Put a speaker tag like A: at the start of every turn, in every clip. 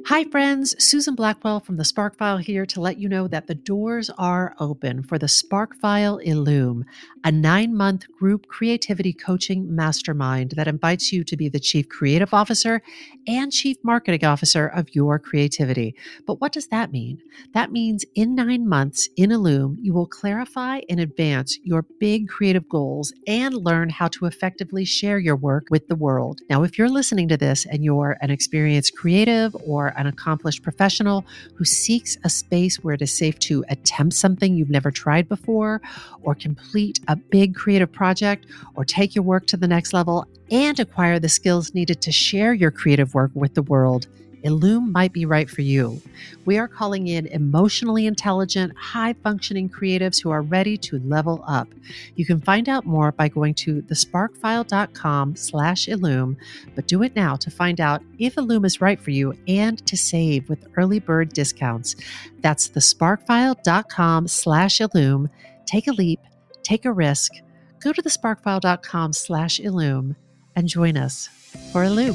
A: Hi, friends. Susan Blackwell from the Spark File here to let you know that the doors are open for the Spark File Illume, a 9-month group creativity coaching mastermind that invites you to be the Chief Creative Officer and Chief Marketing Officer of your creativity. But what does that mean? That means in 9 months in Illume, you will clarify and advance your big creative goals and learn how to effectively share your work with the world. Now, if you're listening to this and you're an experienced creative or an accomplished professional who seeks a space where it is safe to attempt something you've never tried before, or complete a big creative project, or take your work to the next level and acquire the skills needed to share your creative work with the world, Illume might be right for you. We are calling in emotionally intelligent, high-functioning creatives who are ready to level up. You can find out more by going to thesparkfile.com/Illume, but do it now to find out if Illume is right for you and to save with early bird discounts. That's thesparkfile.com/Illume. Take a leap, take a risk. Go to thesparkfile.com/Illume and join us for Illume.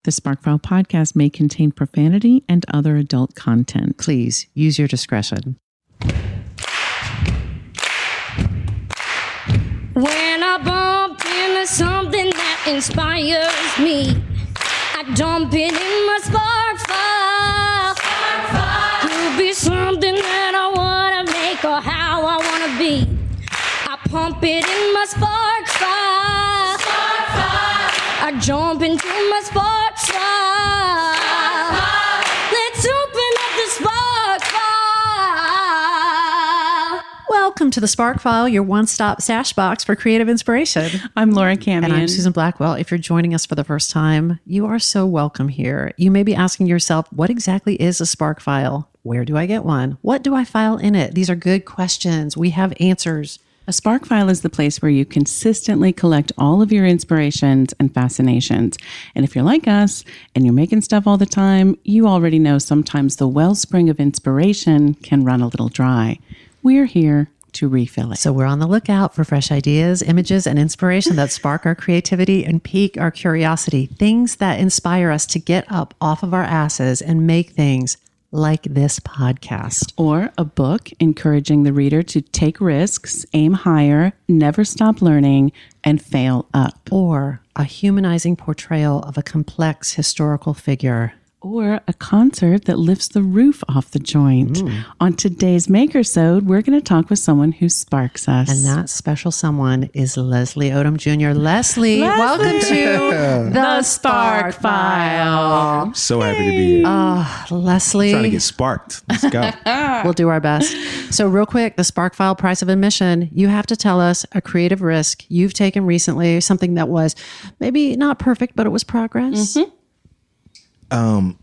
B: The SparkFile podcast may contain profanity and other adult content.
A: Please use your discretion.
C: When I bump into something that inspires me, I dump it in my spark file. Could be something that I want to make or how I want to be. I pump it in my spark file. I jump into my spark file. Let's open up the spark file.
A: Welcome to the Spark File, your one-stop stash box for creative inspiration.
B: I'm Laura Camion.
A: And I'm Susan Blackwell. If you're joining us for the first time, you are so welcome here. You may be asking yourself, what exactly is a Spark File? Where do I get one? What do I file in it? These are good questions. We have answers.
B: A Spark File is the place where you consistently collect all of your inspirations and fascinations. And if you're like us and you're making stuff all the time, you already know sometimes the wellspring of inspiration can run a little dry. We're here to refill it.
A: So we're on the lookout for fresh ideas, images, and inspiration that spark our creativity and pique our curiosity. Things that inspire us to get up off of our asses and make things like this podcast.
B: Or a book encouraging the reader to take risks, aim higher, never stop learning, and fail up.
A: Or a humanizing portrayal of a complex historical figure.
B: Or a concert that lifts the roof off the joint. On today's Makersode, we're going to talk with someone who sparks us.
A: And that special someone is Leslie Odom Jr. Leslie, welcome to the Spark File.
D: I'm so happy to be here.
A: Leslie.
D: Trying to get sparked. Let's go.
A: We'll do our best. So real quick, the Spark File price of admission, you have to tell us a creative risk you've taken recently, something that was maybe not perfect, but it was progress.
B: Mm-hmm.
D: I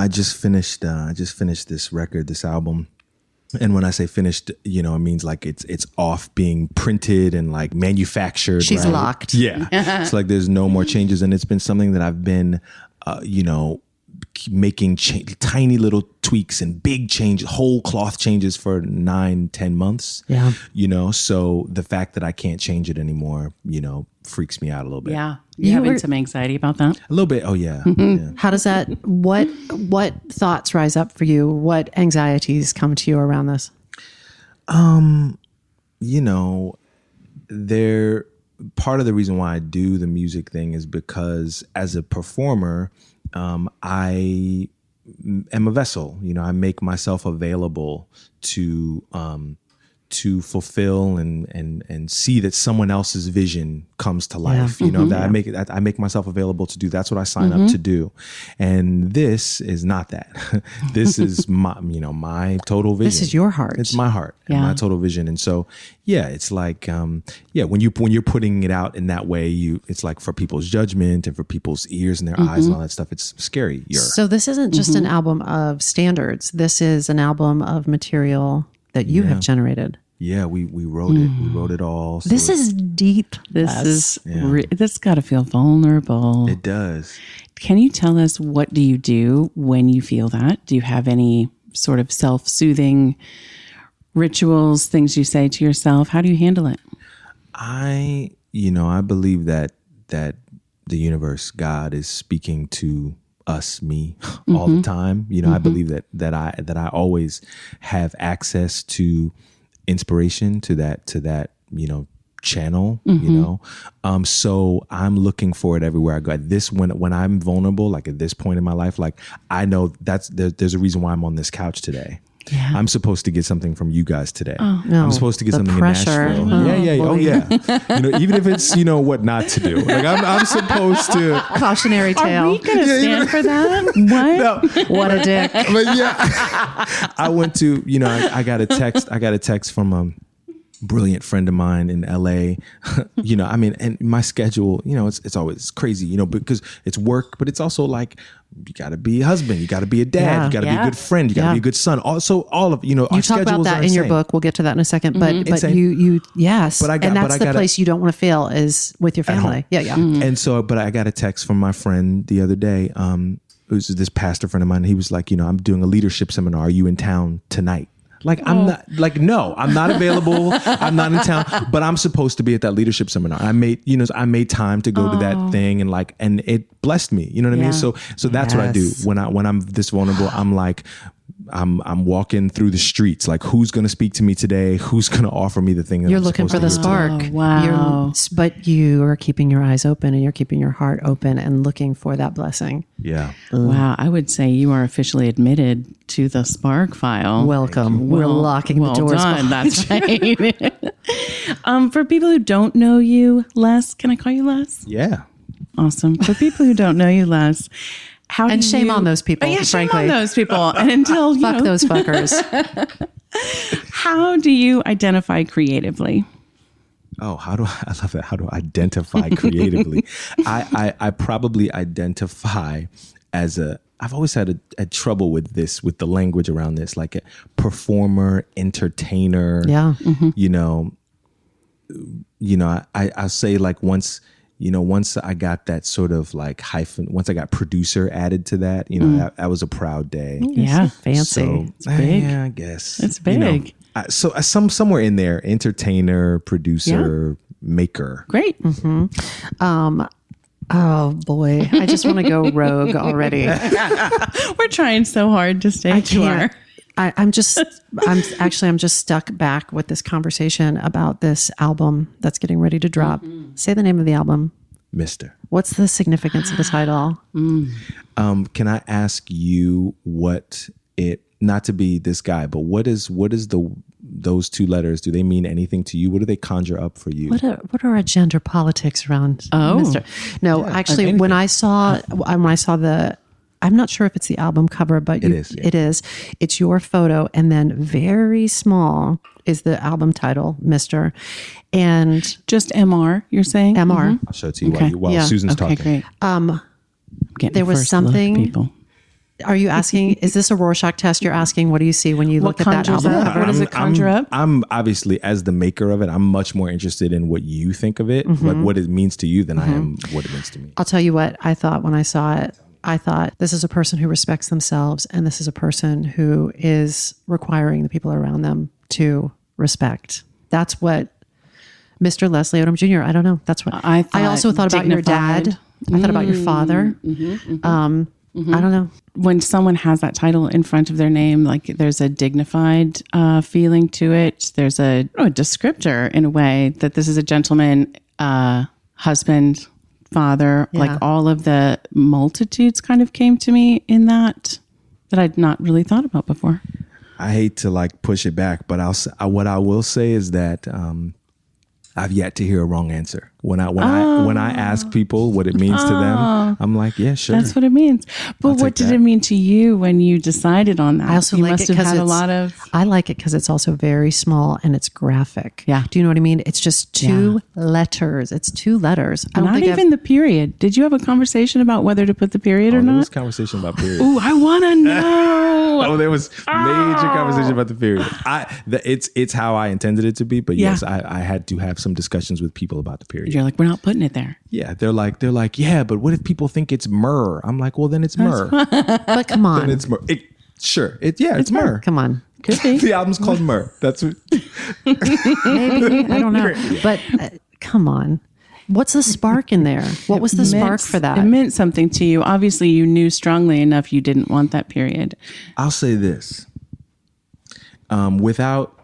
D: just finished this record, this album. And when I say finished, it means like it's off being printed and like manufactured.
A: She's
D: right?
A: locked.
D: Yeah. It's like there's no more changes. And it's been something that I've been, making tiny little tweaks and big changes, whole cloth changes for 9-10 months.
A: Yeah.
D: So the fact that I can't change it anymore, freaks me out a little bit.
B: Yeah. You having some anxiety about that?
D: A little bit. Oh yeah.
A: Mm-hmm. How does that, what thoughts rise up for you? What anxieties come to you around this?
D: Part of the reason why I do the music thing is because as a performer, I am a vessel. I make myself available to fulfill and see that someone else's vision comes to life. That I make myself available to do. That's what I sign up to do. And this is not that. This is my total vision.
A: This is your heart.
D: It's my heart and my total vision. And so, it's like, when you're putting it out in that way, it's like for people's judgment and for people's ears and their eyes and all that stuff. It's scary.
A: So this isn't just an album of standards. This is an album of material that you have generated.
D: Yeah, we wrote it. We wrote it all. So
A: this is deep.
B: This got to feel vulnerable.
D: It does.
B: Can you tell us, what do you do when you feel that? Do you have any sort of self-soothing rituals, things you say to yourself? How do you handle it?
D: I believe that the universe, God is speaking to us, me, all the time. You know, I believe that I always have access to inspiration, to that, you know, channel, you know. So I'm looking for it everywhere I go. At this, when I'm vulnerable, like at this point in my life, like I know there's a reason why I'm on this couch today. Yeah. I'm supposed to get something from you guys today.
A: Oh, no,
D: I'm supposed to get something
A: pressure.
D: in Nashville.
A: Oh,
D: yeah. You know, even if it's, you know, what not to do. Like I'm supposed to.
A: Cautionary tale.
B: Are we going to stand for that? What?
D: No.
A: What a dick.
D: But yeah, I went to, you know, I got a text from a brilliant friend of mine in LA. You know, I mean, and my schedule, you know, it's always crazy, you know, because it's work, but it's also like, you got to be a husband, you got to be a dad, you got to be a good friend, you got to be a good son. Also, all of, you know,
A: you talk about that in your book. We'll get to that in a second. But you yes, and that's the place you don't want to fail is with your family. Yeah.
D: And so, but I got a text from my friend the other day. It was this pastor friend of mine. He was like, you know, I'm doing a leadership seminar. Are you in town tonight? Like, I'm not, like, no, I'm not available. I'm not in town, but I'm supposed to be at that leadership seminar. I made time to go to that thing, and it blessed me. You know what I mean? So that's what I do when I'm this vulnerable. I'm like, I'm walking through the streets. Like, who's going to speak to me today? Who's going to offer me the thing that
A: you're
D: I'm
A: looking for the spark?
B: Oh, wow.
A: But you are keeping your eyes open and you're keeping your heart open and looking for that blessing.
D: Yeah.
B: Wow. I would say you are officially admitted to the Spark File.
A: Welcome. We're locking the doors.
B: Done. That's right. For people who don't know you, Les, can I call you Les?
D: Yeah.
B: Awesome. For people who don't know you, Les,
A: and shame on those people.
B: Yeah,
A: frankly.
B: shame on those people. And until
A: fuck those fuckers.
B: How do you identify creatively?
D: Oh, I love that. How do I identify creatively? I probably identify as I've always had a trouble with the language around this, like a performer, entertainer.
A: Yeah. Mm-hmm.
D: You know, I'll say like once I got that sort of like hyphen, once I got producer added to that, you know, that was a proud day.
B: Yeah.
A: Fancy.
D: So,
B: it's big.
D: Yeah, I guess.
B: It's big.
D: You know, so somewhere in there, entertainer, producer, maker.
B: Great.
A: Mm-hmm. Oh boy, I just want to go rogue already.
B: We're trying so hard to stay to our...
A: I'm just stuck back with this conversation about this album that's getting ready to drop. Mm-hmm. Say the name of the album.
D: Mister.
A: What's the significance of the title?
D: Can I ask you what it, not to be this guy, but what is those two letters? Do they mean anything to you? What do they conjure up for you?
A: What are our gender politics around Mister? No,
D: Yeah,
A: actually, when I saw the, I'm not sure if it's the album cover, but
D: it is. Yeah.
A: It is. It's your photo, and then very small is the album title, Mister, and
B: just MR. You're saying
A: MR.
B: Mm-hmm.
D: I'll show it to you while Susan's talking.
B: Great.
A: There was something. People. Are you asking? Is this a Rorschach test? You're asking, what do you see when you look at that album cover?
B: What does it conjure up?
D: I'm obviously, as the maker of it, I'm much more interested in what you think of it, like what it means to you, than I am what it means to me.
A: I'll tell you what I thought when I saw it. I thought, this is a person who respects themselves, and this is a person who is requiring the people around them to respect. That's what Mr. Leslie Odom Jr., I don't know. That's what I also thought about your dad. I thought about your father. I don't know.
B: When someone has that title in front of their name, like there's a dignified feeling to it. There's a descriptor in a way that this is a gentleman, husband, father, like all of the multitudes kind of came to me in that I'd not really thought about before.
D: I hate to like push it back, but what I will say is that I've yet to hear a wrong answer. When I ask people what it means to them, I'm like, yeah, sure.
B: That's what it means. But what did it mean to you when you decided on that?
A: I also like it because I like it because it's also very small and it's graphic.
B: Yeah.
A: Do you know what I mean? It's just two letters. It's two letters.
B: Not even the period. Did you have a conversation about whether to put the period or not?
D: There was a conversation about period.
B: Ooh, I want to know.
D: There was major conversation about the period. It's how I intended it to be, but yes, I had to have some discussions with people about the period.
B: You're like, we're not putting it there.
D: Yeah, they're like, yeah, but what if people think it's myrrh? I'm like, well, then it's myrrh.
A: But come on,
D: then it's myrrh. It's myrrh.
A: Come on,
B: could be.
D: The album's called Myrrh. That's what.
A: Maybe I don't know, but come on. What's the spark in there? What was the spark for that?
B: It meant something to you. Obviously, you knew strongly enough you didn't want that period.
D: I'll say this, without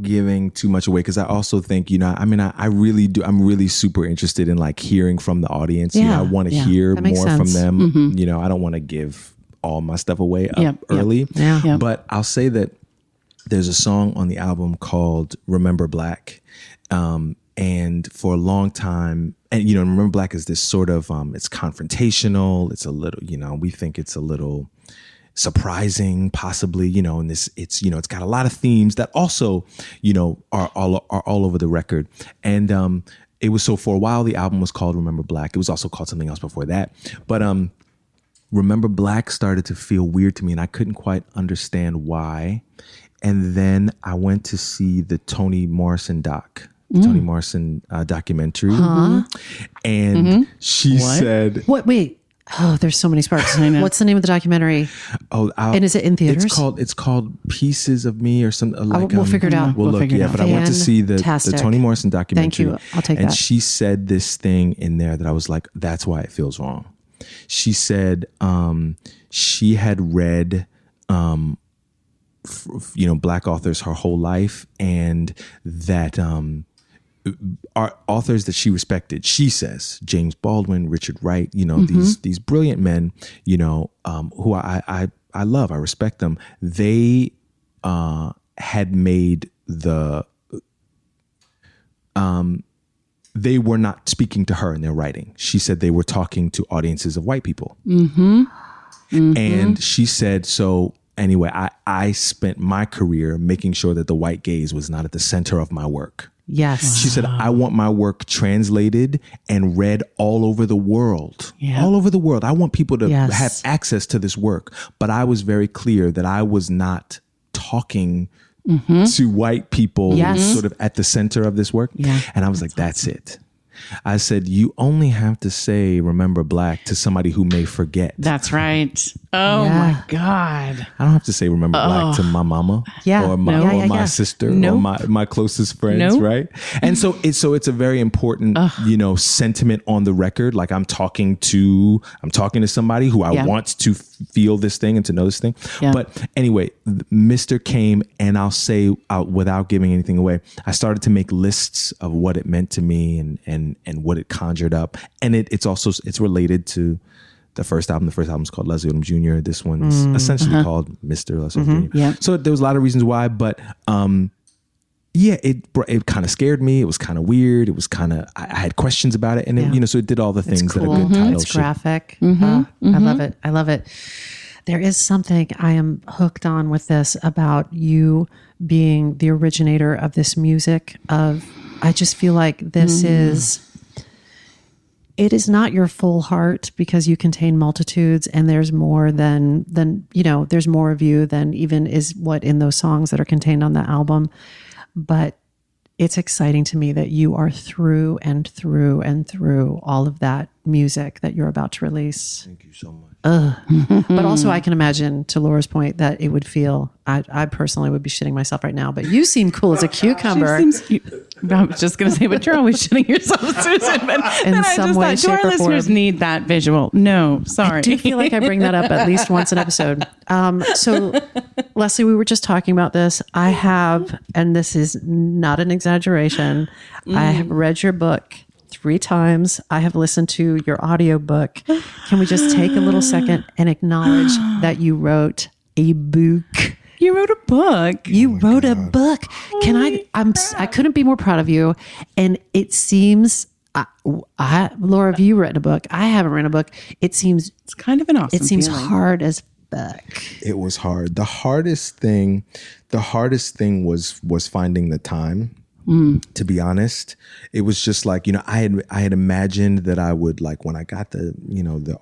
D: giving too much away, because I also think, I really do. I'm really super interested in like hearing from the audience.
A: Yeah,
D: I want to hear more from them. I don't want to give all my stuff away early.
A: Yeah.
D: But I'll say that there's a song on the album called Remember Black. And for a long time, and Remember Black is this sort of it's confrontational. It's a little, we think it's a little surprising, possibly, and it's got a lot of themes that also, are all over the record. And it was, so for a while the album was called Remember Black. It was also called something else before that. But Remember Black started to feel weird to me, and I couldn't quite understand why. And then I went to see the Toni Morrison documentary. And she said,
A: What? Wait. Oh, there's so many sparks. I know. What's the name of the documentary? And is it in theaters?
D: It's called Pieces of Me or something. Like,
A: we'll figure it out.
D: We'll look.
A: figure it out.
D: But I went to see the Toni Morrison documentary.
A: Thank you. I'll take that.
D: And she said this thing in there that I was like, that's why it feels wrong. She said she had read Black authors her whole life, and that are authors that she respected. She says James Baldwin, Richard Wright, these brilliant men, who I love, I respect them. They had made they were not speaking to her in their writing. She said they were talking to audiences of white people. And she said, so anyway, I spent my career making sure that the white gaze was not at the center of my work.
A: Yes.
D: She said, I want my work translated and read all over the world.
B: Yeah.
D: All over the world. I want people to have access to this work. But I was very clear that I was not talking to white people sort of at the center of this work.
B: Yeah.
D: And I was like, that's it. I said, you only have to say Remember Black to somebody who may forget.
B: That's right. Oh my God.
D: I don't have to say Remember Black to my mama or my sister or my closest friends, right? And so it's a very important, sentiment on the record. Like I'm talking to somebody who I want to feel this thing and to know this thing. Yeah. But anyway, Mr. came, and I'll say without giving anything away, I started to make lists of what it meant to me and what it conjured up. And it's related to the first album. The first album is called Leslie Odom Jr. This one's essentially called Mr. Leslie Odom Jr. Yeah. So there was a lot of reasons why, but it kind of scared me. It was kind of weird. It was kind of, I had questions about it, and so it did all the things that a good title
A: should. It's graphic. I love it. I love it. There is something I am hooked on with this about you being the originator of this music. I just feel like this it is not your full heart, because you contain multitudes, and there's more than there's more of you than even is what in those songs that are contained on the album. But it's exciting to me that you are through and through and through all of that music that you're about to release.
D: Thank you so much.
A: But also I can imagine, to Laura's point, that it would feel, I personally would be shitting myself right now, but you seem cool as a cucumber.
B: I was just going to say, but you're always shitting yourself, Susan. But
A: in some way, shape, or form.
B: Our listeners need that visual. No, sorry.
A: I do feel like I bring that up at least once an episode. So Leslie, we were just talking about this. I have, and this is not an exaggeration, I have read your book 3 times. I have listened to your audiobook. Can we just take a little second and acknowledge that you wrote a book?
B: You wrote a book.
A: You wrote a book. I couldn't be more proud of you. And it seems, Laura, have you written a book? I haven't written a book. It's
B: kind of an awesome.
A: It seems
B: feeling.
A: hard as fuck.
D: It was hard. The hardest thing was finding the time. To be honest, it was just like, I had imagined that I would, like, when I got the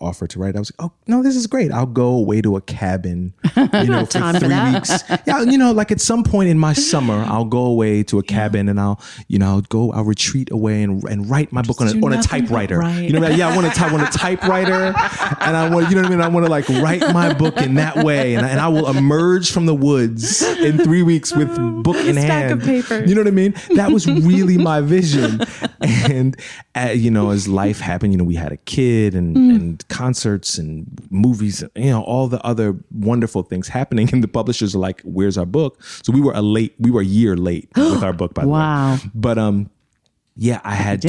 D: offer to write, I was like, oh no, this is great. I'll go away to a cabin, for 3 weeks. Yeah. Like at some point in my summer, I'll go away to a cabin and I'll retreat away and write my book on a typewriter. I want a typewriter, and I want, I want to like write my book in that way. And I will emerge from the woods in 3 weeks with book in hand.
B: Stack of paper.
D: You know what I mean? That was really my vision. And, as life happened, we had a kid and concerts and movies, all the other wonderful things happening. And the publishers are like, where's our book? So we were a year late with our book, by the
B: Wow.
D: way. But, I had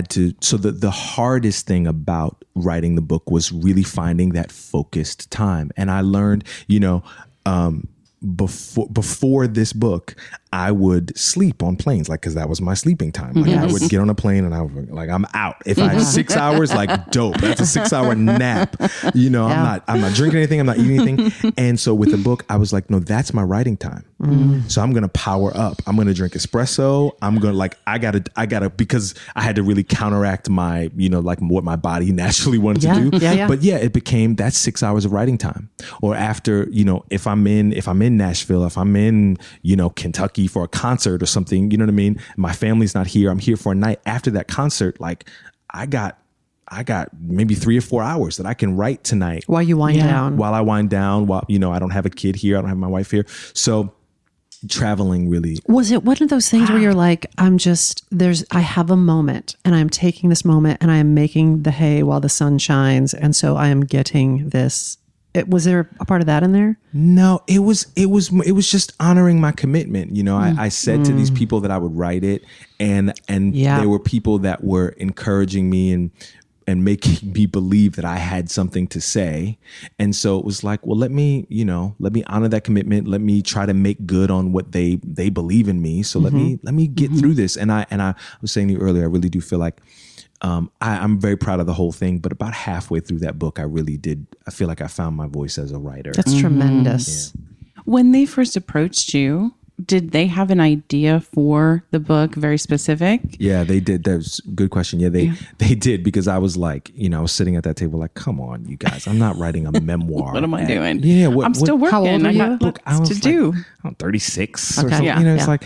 D: to. So the hardest thing about writing the book was really finding that focused time. And I learned, before this book, I would sleep on planes, because that was my sleeping time. I would get on a plane and I would I'm out. If I had 6 hours, dope. That's a 6-hour nap. I'm not drinking anything. I'm not eating anything. And so with the book, I was like, no, that's my writing time. So I'm going to power up. I'm going to drink espresso. I'm going to I gotta, because I had to really counteract my, what my body naturally wanted to do.
A: Yeah.
D: But it became that's 6 hours of writing time. Or after, if I'm in Nashville, if I'm in, Kentucky for a concert or something, you know what I mean? My family's not here. I'm here for a night. After that concert, I got maybe 3 or 4 hours that I can write tonight.
A: While you wind down.
D: While I wind down, while, I don't have a kid here. I don't have my wife here. So traveling really.
A: Was it one of those things where you're like, I have a moment and I'm taking this moment and I am making the hay while the sun shines. And so I am getting this. Was there a part of that in there?
D: No, it was just honoring my commitment. I said to these people that I would write it, and there were people that were encouraging me and making me believe that I had something to say. And so it was like, well, let me honor that commitment. Let me try to make good on what they believe in me. So let me get through this. And I was saying to you earlier, I really do feel like I'm very proud of the whole thing, but about halfway through that book, I feel like I found my voice as a writer.
A: That's tremendous.
B: Yeah. When they first approached you, did they have an idea for the book, very specific?
D: Yeah, they did. That was a good question. Yeah, they did, because I was like, I was sitting at that table like, come on, you guys, I'm not writing a memoir.
B: What am I doing?
D: Yeah,
B: I'm still working.
A: How old are
B: I
A: you?
B: got lots to do.
D: I'm 36 or
A: Okay.
D: something.
A: Yeah.
D: It's like,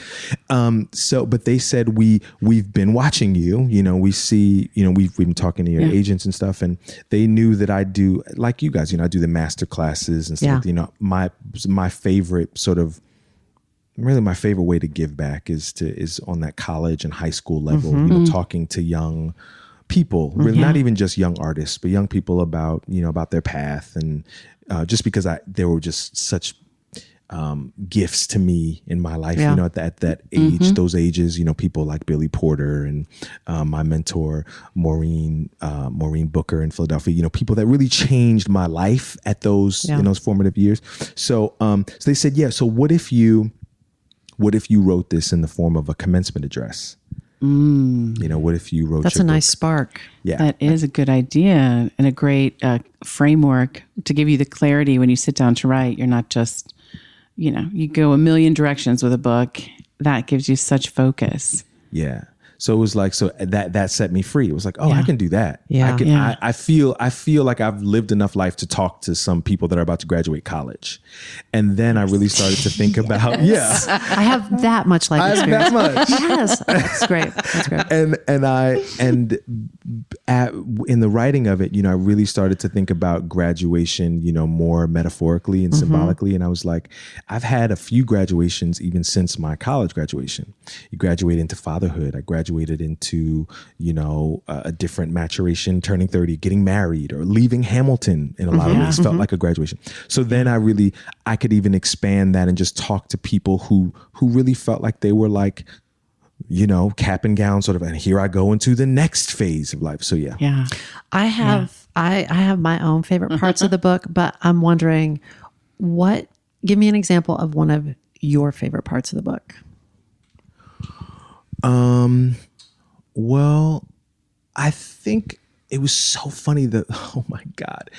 D: but they said, we've been watching you, we see, we've been talking to your agents and stuff, and they knew that I do, like you guys, I do the master classes and stuff. My favorite sort of, really my favorite way to give back is on that college and high school level, talking to young people, really not even just young artists, but young people about their path. And just because there were just such gifts to me in my life, at that age, those ages, people like Billy Porter and my mentor, Maureen Booker in Philadelphia, people that really changed my life at those, in those formative years. So, so they said, so what if you wrote this in the form of a commencement address? What if you wrote
A: That's a nice spark.
D: Yeah.
B: That is a good idea and a great framework to give you the clarity when you sit down to write. You're not just, you go a million directions with a book. That gives you such focus.
D: Yeah. So it was like, that set me free. It was like, I can do that.
A: Yeah.
D: I feel like I've lived enough life to talk to some people that are about to graduate college. And then I really started to think about,
A: I have that much life experience.
D: That much.
A: Yes. That's great. That's great.
D: And in the writing of it, I really started to think about graduation, more metaphorically and symbolically. And I was like, I've had a few graduations even since my college graduation. You graduate into fatherhood. I graduated into, a different maturation, turning 30, getting married, or leaving Hamilton in a lot of ways felt like a graduation. So then I could even expand that and just talk to people who really felt like they were like, cap and gown sort of, and here I go into the next phase of life. So yeah.
A: I have my own favorite parts of the book, but I'm wondering give me an example of one of your favorite parts of the book.
D: Well, I think it was so funny that, oh my God,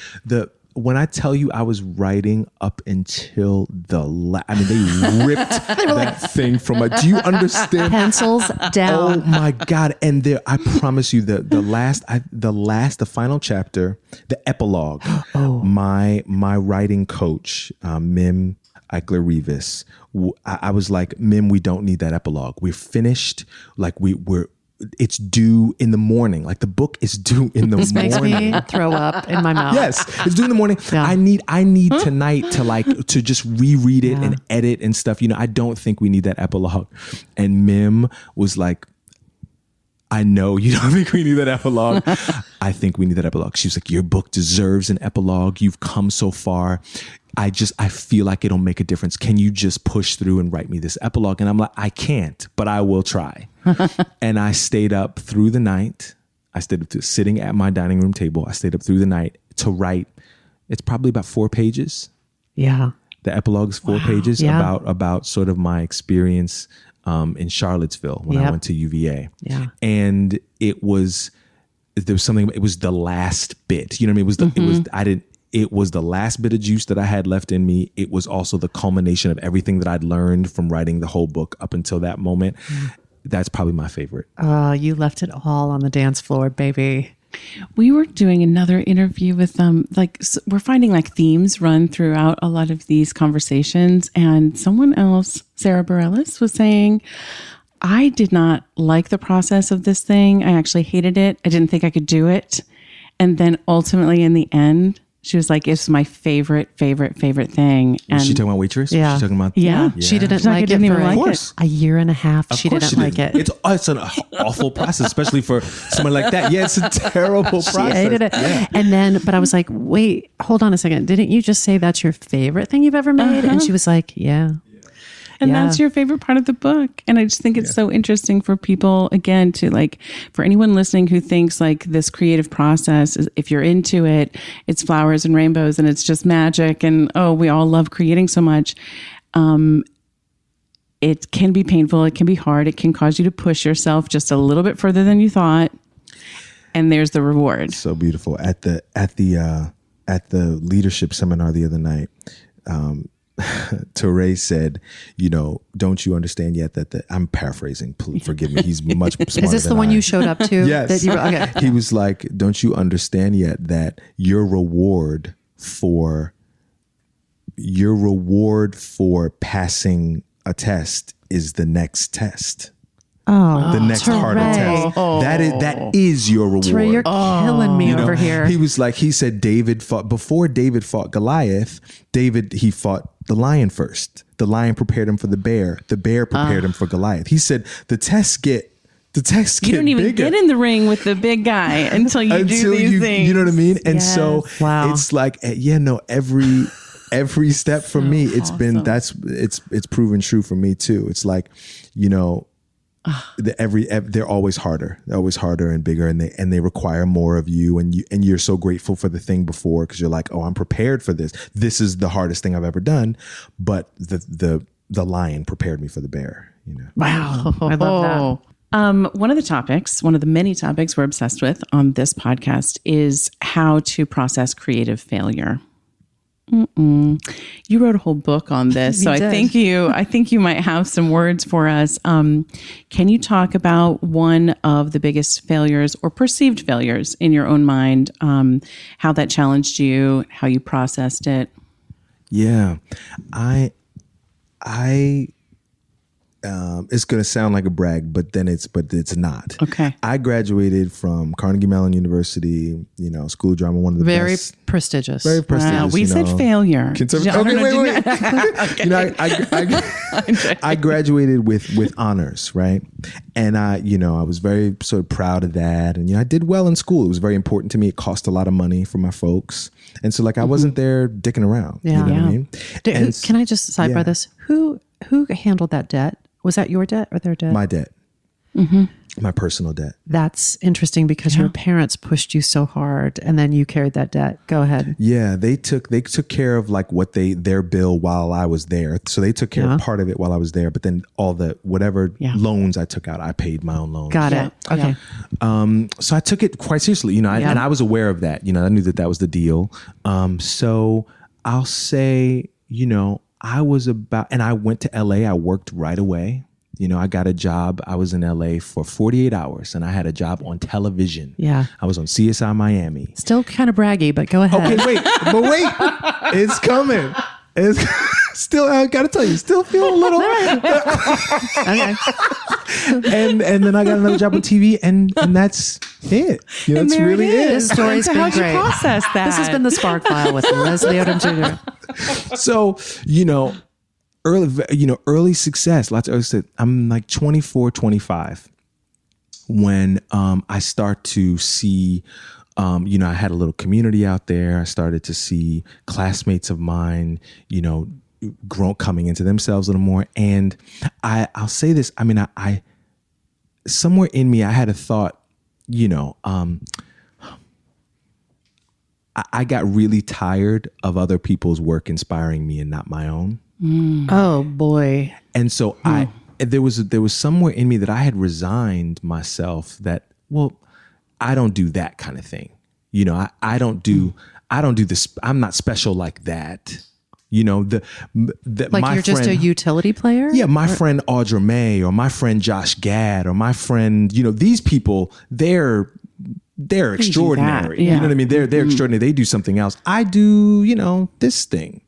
D: when I tell you I was writing up until they ripped that thing from do you understand?
A: Pencils down.
D: Oh my God. And I promise you the final chapter, the epilogue, my writing coach, Mim Eichler Rivas, I was like, Mim, we don't need that epilogue. We're finished. Like we're it's due in the morning. Like the book is due in the
A: This makes
D: morning.
A: me throw up in my mouth.
D: Yes, it's due in the morning.
A: Yeah.
D: I need tonight to just reread it and edit and stuff. I don't think we need that epilogue. And Mim was like, I know you don't think we need that epilogue. I think we need that epilogue. She was like, your book deserves an epilogue. You've come so far. I feel like it'll make a difference. Can you just push through and write me this epilogue? And I'm like, I can't, but I will try. And I stayed up through the night. I stayed up sitting at my dining room table. I stayed up through the night to write. It's probably about 4 pages.
A: Yeah.
D: The epilogue is 4 pages about sort of my experience in Charlottesville when I went to UVA.
A: Yeah.
D: And it was the last bit. You know what I mean? It was the last bit of juice that I had left in me. It was also the culmination of everything that I'd learned from writing the whole book up until that moment. That's probably my favorite.
A: You left it all on the dance floor, baby.
B: We were doing another interview with we're finding like themes run throughout a lot of these conversations. And someone else, Sarah Bareilles, was saying, I did not like the process of this thing. I actually hated it. I didn't think I could do it. And then ultimately in the end, she was like, it's my favorite thing. And
D: Was she talking about Waitress?
A: Yeah.
D: Was she talking about
A: She didn't like it for a year and a half. She didn't like it.
D: It's an awful process, especially for someone like that. Yeah, it's a terrible process.
A: She hated it.
D: Yeah.
A: And then, but I was like, wait, hold on a second. Didn't you just say that's your favorite thing you've ever made? And she was like, yeah.
B: And that's your favorite part of the book. And I just think it's so interesting for people, again, to like, for anyone listening who thinks like this creative process, if you're into it, it's flowers and rainbows and it's just magic. And, we all love creating so much. It can be painful. It can be hard. It can cause you to push yourself just a little bit further than you thought. And there's the reward.
D: So beautiful. At the leadership seminar the other night, Teray said, don't you understand yet that I'm paraphrasing, please forgive me. He's much smarter than
A: Is this the one you showed up to?
D: Yes.
A: Okay.
D: He was like, don't you understand yet that your reward for passing a test is the next test. The next harder test. That is your reward.
A: Teray, you're killing me over here.
D: He said before David fought Goliath, he fought the lion first. The lion prepared him for the bear. The bear prepared him for Goliath. He said the tests get you don't even
B: bigger. Get in the ring with the big guy until you do these things.
D: You know what I mean? And so
A: wow.
D: It's like, every step for me, it's been, it's proven true for me too. It's like, they're always harder. They're always harder and bigger, and they require more of you. And you're so grateful for the thing before because you're like, I'm prepared for this. This is the hardest thing I've ever done. But the lion prepared me for the bear.
A: Wow, I love that.
B: One of the many topics we're obsessed with on this podcast is how to process creative failure. You wrote a whole book on this, so I think you might have some words for us. Can you talk about one of the biggest failures or perceived failures in your own mind? How that challenged you, how you processed it?
D: Yeah, it's going to sound like a brag, but it's not.
B: Okay.
D: I graduated from Carnegie Mellon University, School of Drama, one of the
A: very
D: best.
A: Prestigious.
D: Very prestigious.
B: Wow, we said failure.
D: Wait. I graduated with honors, right? And I was very sort of proud of that. And, I did well in school. It was very important to me. It cost a lot of money for my folks. And so I wasn't there dicking around.
A: Yeah.
D: You know what I mean?
A: Can I just sidebar this? Who handled that debt? Was that your debt or their debt?
D: My debt. My personal debt.
A: That's interesting because your parents pushed you so hard and then you carried that debt. Go ahead.
D: Yeah, they took care of their bill while I was there. So they took care of part of it while I was there, but then all the loans I took out, I paid my own loans.
A: Got it. Okay.
D: So I took it quite seriously, and I was aware of that. I knew that was the deal. So I'll say, I went to LA. I worked right away. I got a job. I was in LA for 48 hours and I had a job on television.
A: Yeah.
D: I was on CSI Miami.
A: Still kind of braggy, but go ahead.
D: Okay, wait. It's coming. It's still, I got to tell you, still feel a little.
A: Okay.
D: and then I got another job on TV, and that's it. You know, that's really it.
A: This story's been
B: How'd you
A: great.
B: process that?
A: This has been the Spark File with Leslie Odom Jr.
D: So, early success. Lots of said I'm like 24, 25 when I start to see. I had a little community out there. I started to see classmates of mine, coming into themselves a little more. And I'll say this. I mean, I somewhere in me, I had a thought, I got really tired of other people's work inspiring me and not my own.
A: Oh boy.
D: And so there was somewhere in me that I had resigned myself that, well, I don't do that kind of thing. I don't do this. I'm not special like that. Like
A: my you're just a utility player?
D: Yeah. My friend Audra May or my friend Josh Gad or my friend, these people, they're extraordinary.
B: Yeah.
D: You know what I mean? They're extraordinary. They do something else. I do, this thing.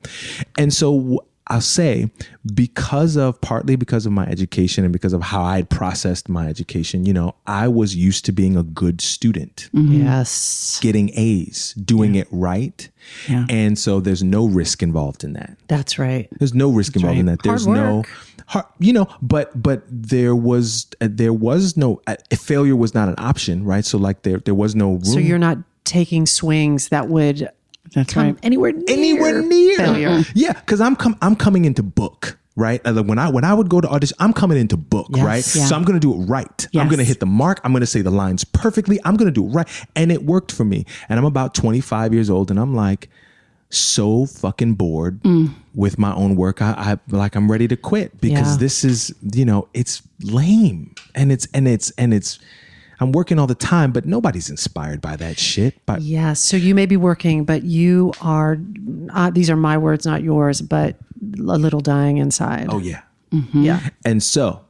D: And so I'll say partly because of my education and because of how I'd processed my education, I was used to being a good student.
A: Yes.
D: Getting A's, doing it right.
B: Yeah.
D: And so there's no risk involved in that.
A: That's right.
D: There's no risk involved in that. There's no, but there was no, failure was not an option, right? So like there was no room.
A: So you're not taking swings that would come anywhere near failure.
D: Yeah, because I'm coming into book, right? When I would go to audition, I'm coming into book, right?
A: Yeah.
D: So I'm going to do it right.
B: Yes.
D: I'm going to hit the mark. I'm going to say the lines perfectly. I'm going to do it right, and it worked for me. And I'm about 25 years old, and I'm like so fucking bored with my own work. I'm ready to quit because this is it's lame, and it's. I'm working all the time, but nobody's inspired by that shit.
A: Yes. So you may be working, but you are, these are my words, not yours, but a little dying inside.
D: Oh, yeah.
A: Mm-hmm. Yeah.
D: And so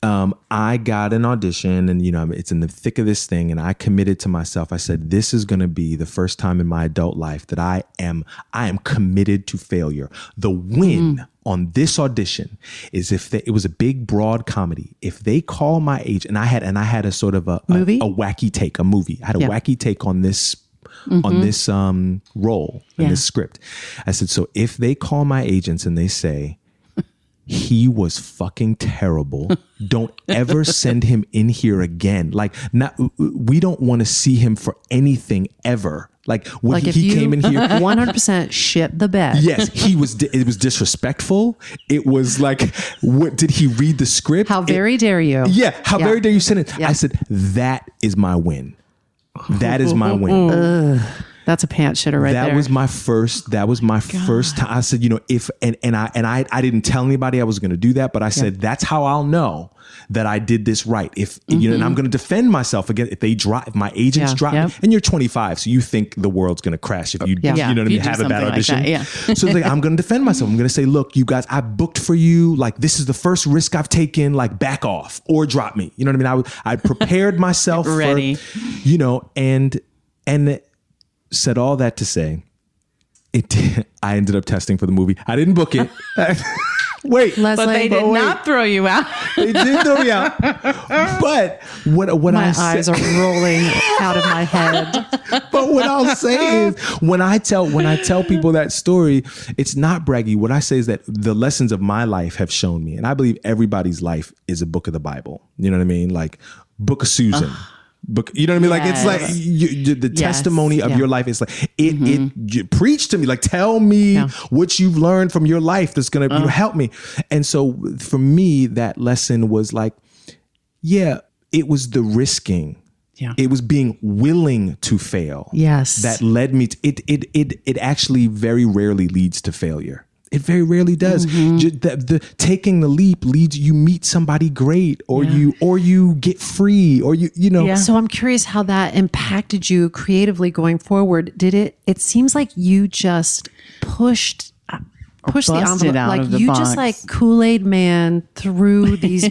D: I got an audition and, it's in the thick of this thing. And I committed to myself. I said, this is going to be the first time in my adult life that I am committed to failure. The win on this audition is it was a big, broad comedy. If they call my age, and I had a sort of a wacky take, a movie. I had a wacky take on this role in this script. I said, so if they call my agents and they say, he was fucking terrible. Don't ever send him in here again. We don't want to see him for anything ever. When he came in here,
A: 100% shit the bed.
D: Yes, it was disrespectful. It was like, what did he read the script?
A: How very dare you?
D: Yeah, how very dare you send it? Yeah. I said, that is my win. That is my win.
A: That's a pants shitter right there.
D: That was my first time. I said, if I didn't tell anybody I was going to do that, but I said, that's how I'll know that I did this right. If and I'm going to defend myself again. If my agents drop me, and you're 25, so you think the world's going to crash if you, you know what I mean, have a bad audition.
B: Like that,
D: So it's like, I'm going to defend myself. I'm going to say, look, you guys, I booked for you. Like, this is the first risk I've taken. Like, back off or drop me. You know what I mean? I prepared myself
B: ready,
D: and said all that to say, I ended up testing for the movie. I didn't book it. Wait,
A: Leslie,
B: but they did not throw you out.
D: They did throw me out. But what
A: my eyes are rolling out of my head.
D: But what I'll say is, when I tell people that story, it's not braggy. What I say is that the lessons of my life have shown me, and I believe everybody's life is a book of the Bible. You know what I mean? Like Book of Susan. But you know what I mean? Like, it's like the testimony of your life is like, it preach to me, like, tell me what you've learned from your life that's going to help me. And so for me, that lesson was like, it was the risking. Yeah. It was being willing to fail.
A: Yes.
D: That led me to it actually very rarely leads to failure. It very rarely does. The taking the leap leads you meet somebody great, or you get free, or you know.
A: Yeah. So I'm curious how that impacted you creatively going forward. Did it? It seems like you just pushed the envelope, like you just like Kool-Aid Man through these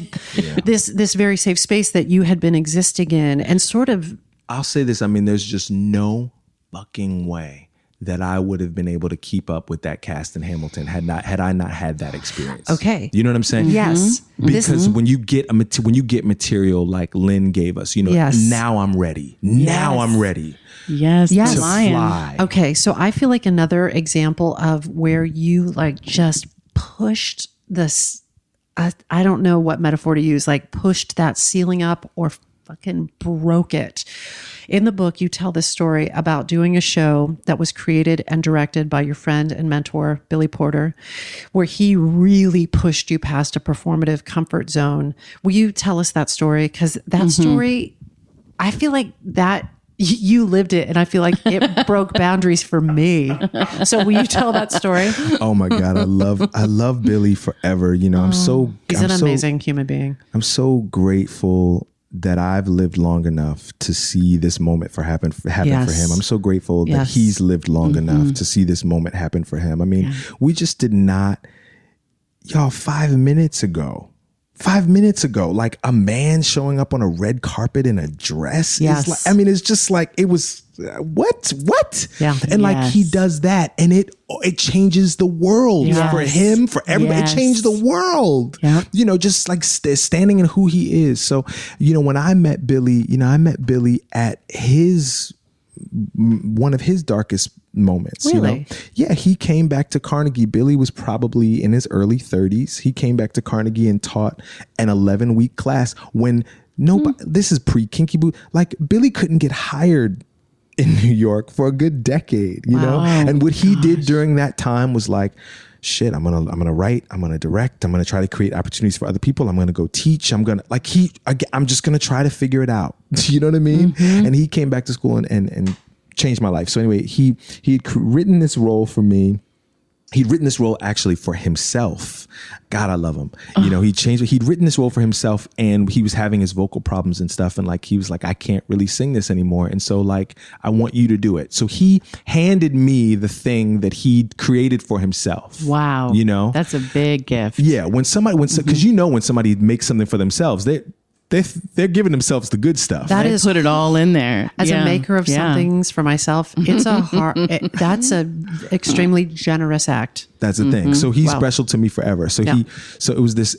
A: this very safe space that you had been existing in, and sort of.
D: I'll say this. I mean, there's just no fucking way that I would have been able to keep up with that cast in Hamilton had I not had that experience.
A: Okay.
D: You know what I'm saying?
A: Yes.
D: Because when you get material like Lynn gave us, now I'm ready. Now I'm ready.
B: Yes.
A: Yes.
D: To
B: lion.
D: fly.
A: Okay, so I feel like another example of where you like just pushed this, I don't know what metaphor to use, like pushed that ceiling up or fucking broke it. In the book, you tell this story about doing a show that was created and directed by your friend and mentor, Billy Porter, where he really pushed you past a performative comfort zone. Will you tell us that story? Because that story, I feel like that you lived it, and I feel like it broke boundaries for me. So will you tell that story?
D: Oh my God, I love Billy forever. He's
A: an amazing human being.
D: I'm so grateful that I've lived long enough to see this moment happen for him. I'm so grateful that he's lived long enough to see this moment happen for him. I mean, we just did not, y'all, 5 minutes ago, like a man showing up on a red carpet in a dress.
A: Yes.
D: It's just like, it was, what?
A: Yeah.
D: And like he does that and it changes the world for him, for everybody. It changed the world, just like standing in who he is. So, when I met Billy, I met Billy at one of his darkest moments.
A: Really?
D: Yeah, he came back to Carnegie. Billy was probably in his early 30s. He came back to Carnegie and taught an 11-week class when nobody, this is pre-Kinky Boo, like Billy couldn't get hired in New York for a good decade, you know? And what he did during that time was like, shit, I'm gonna write, I'm gonna direct, I'm gonna try to create opportunities for other people, I'm gonna go teach, I'm just gonna try to figure it out. You know what I mean? And he came back to school and changed my life. So anyway, he had written this role for me. He'd written this role actually for himself. God, I love him. He'd written this role for himself and he was having his vocal problems and stuff. And like, he was like, I can't really sing this anymore. And so like, I want you to do it. So he handed me the thing that he'd created for himself.
B: Wow. That's a big gift.
D: Yeah. When somebody, when somebody makes something for themselves, they're giving themselves the good stuff.
B: They put it all in there.
A: As a maker of some things for myself, it's that's a extremely generous act.
D: That's the thing. So he's special to me forever. So it was this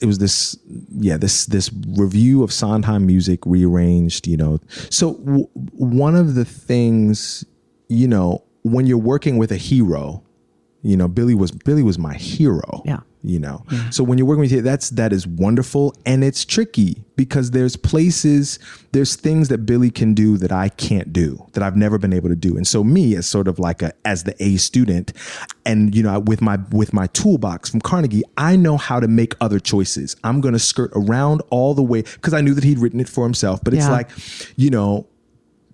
D: review of Sondheim music rearranged, So one of the things, when you're working with a hero, Billy was my hero.
A: Yeah.
D: So when you're working with that is wonderful, and it's tricky because there's things that Billy can do that I can't do, that I've never been able to do. And so me as sort of like as the A student, and with my toolbox from Carnegie, I know how to make other choices. I'm going to skirt around all the way because I knew that he'd written it for himself, but it's like,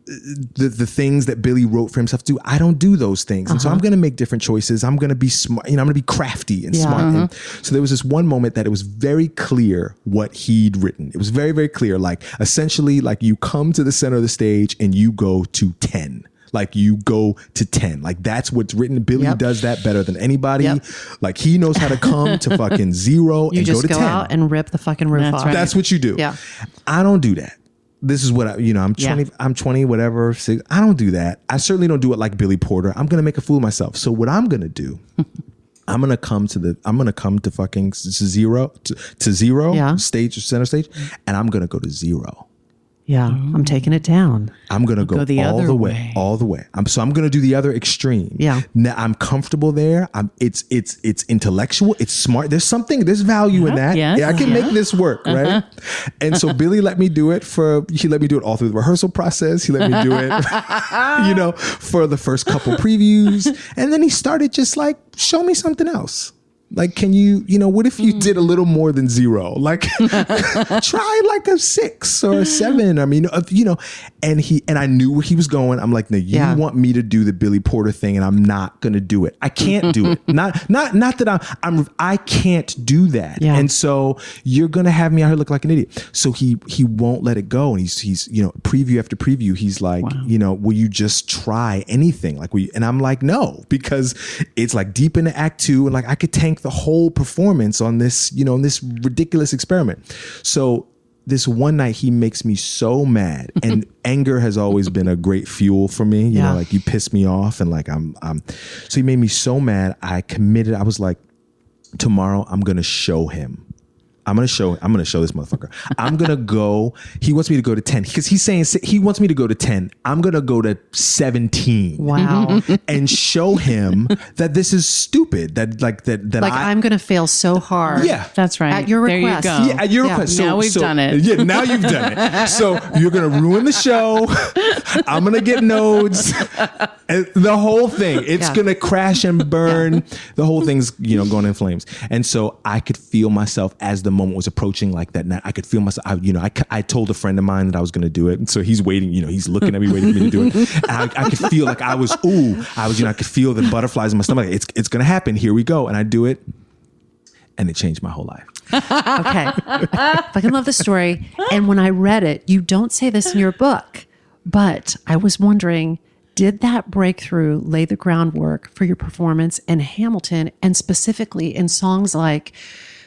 D: the things that Billy wrote for himself to do, I don't do those things. And so I'm going to make different choices. I'm going to be smart, I'm going to be crafty and smart. And so there was this one moment that it was very clear what he'd written. It was very, very clear. Like essentially like you come to the center of the stage and you go to 10. Like you go to 10. Like that's what's written. Billy does that better than anybody. Like he knows how to come to fucking 0 and go to 10. You just go
A: out and rip the fucking roof off.
B: Right.
D: That's what you do.
A: Yeah.
D: I don't do that. This is what I'm 20, I'm 20, whatever. I don't do that. I certainly don't do it like Billy Porter. I'm going to make a fool of myself. So what I'm going to do, I'm going to come to fucking 0 stage or center stage. And I'm going to go to 0.
A: Yeah. I'm taking it down.
D: I'm going to go
B: the
D: all
B: other
D: the way. I'm going to do the other extreme.
A: Yeah.
D: Now I'm comfortable there. It's intellectual. It's smart. There's value in that.
B: Yes.
D: Yeah, I can make this work. Right. And so Billy let me do it he let me do it all through the rehearsal process. He let me do it, for the first couple previews. And then he started just like, show me something else. Like, can you, what if you did a little more than 0? Like, try like a 6 or a 7. I mean, and I knew where he was going. I'm like, no, you want me to do the Billy Porter thing, and I'm not going to do it. I can't do it. Not that I can't do that.
A: Yeah.
D: And so you're going to have me out here look like an idiot. So he won't let it go. And he's preview after preview. He's like, will you just try anything? Like, and I'm like, no, because it's like deep into act 2. And like, I could tank the whole performance on this, this ridiculous experiment. So this one night he makes me so mad, and anger has always been a great fuel for me. You know, like you piss me off, and like I'm so he made me so mad. I was like, tomorrow I'm going to show him. I'm going to show this motherfucker. I'm going to go. He wants me to go to 10 because he's saying he wants me to go to 10. I'm going to go to 17.
A: Wow.
D: And show him that this is stupid. That
A: I'm going to fail so hard.
D: Yeah.
B: That's right.
A: At your request.
B: There you go.
D: Yeah, at your request.
B: Now we've done it.
D: Yeah, now you've done it. So you're going to ruin the show. I'm going to get nodes. And the whole thing. It's going to crash and burn. The whole thing's, going in flames. And so I could feel myself as the moment was approaching like that night. I could feel myself, I told a friend of mine that I was going to do it. And so he's waiting, he's looking at me, waiting for me to do it. And I could feel like I could feel the butterflies in my stomach. It's going to happen. Here we go. And I do it. And it changed my whole life.
A: Okay. I fucking love the story. And when I read it, you don't say this in your book, but I was wondering, did that breakthrough lay the groundwork for your performance in Hamilton, and specifically in songs like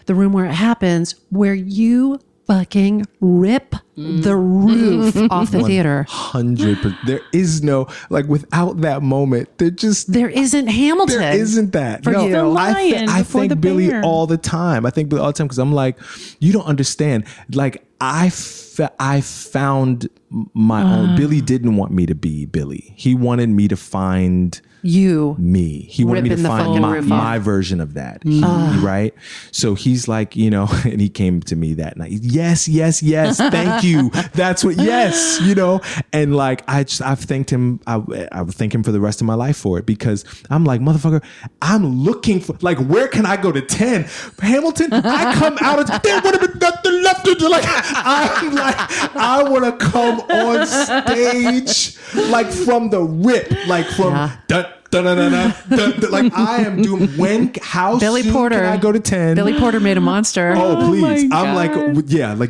A: The Room Where It Happens, where you fucking rip the roof off the theater?
D: 100%. There is no, without that moment, there isn't Hamilton. There isn't that.
A: For you.
D: I thank Billy all the time. I think Billy all the time because I'm like, you don't understand. I found my own. Billy didn't want me to be Billy. He wanted me to find me. He wanted me to find my version of that. Right? So he's like, and he came to me that night. Yes, thank you. That's what, yes, and I've thanked him. I would thank him for the rest of my life for it, because I'm like, motherfucker, I'm looking for, where can I go to 10? Hamilton, I come out of, there would have been nothing left to do. I want to come on stage, from the rip, from I am doing, how
A: Billy
D: soon
A: Porter,
D: can I go to 10?
A: Billy Porter made a monster.
D: Oh, please. I'm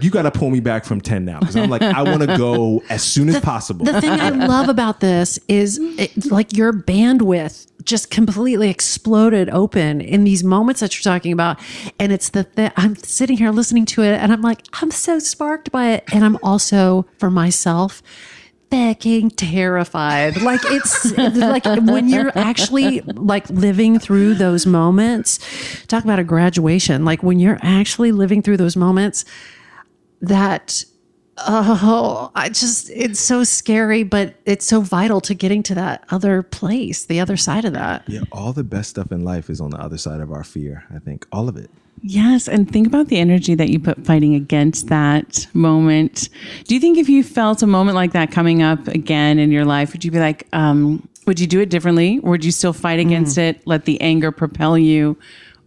D: you got to pull me back from 10 now, because I'm I want to go as soon as possible.
A: The thing I love about this is your bandwidth just completely exploded open in these moments that you're talking about. And it's I'm sitting here listening to it, and I'm like, I'm so sparked by it. And I'm also, for myself, fucking terrified. It's when you're actually living through those moments, talk about a graduation, when you're actually living through those moments, that, it's so scary, but it's so vital to getting to that other place, the other side of that.
D: Yeah. All the best stuff in life is on the other side of our fear. I think all of it.
B: Yes. And think about the energy that you put fighting against that moment. Do you think if you felt a moment like that coming up again in your life, would you be like, would you do it differently? Or would you still fight against it? Let the anger propel you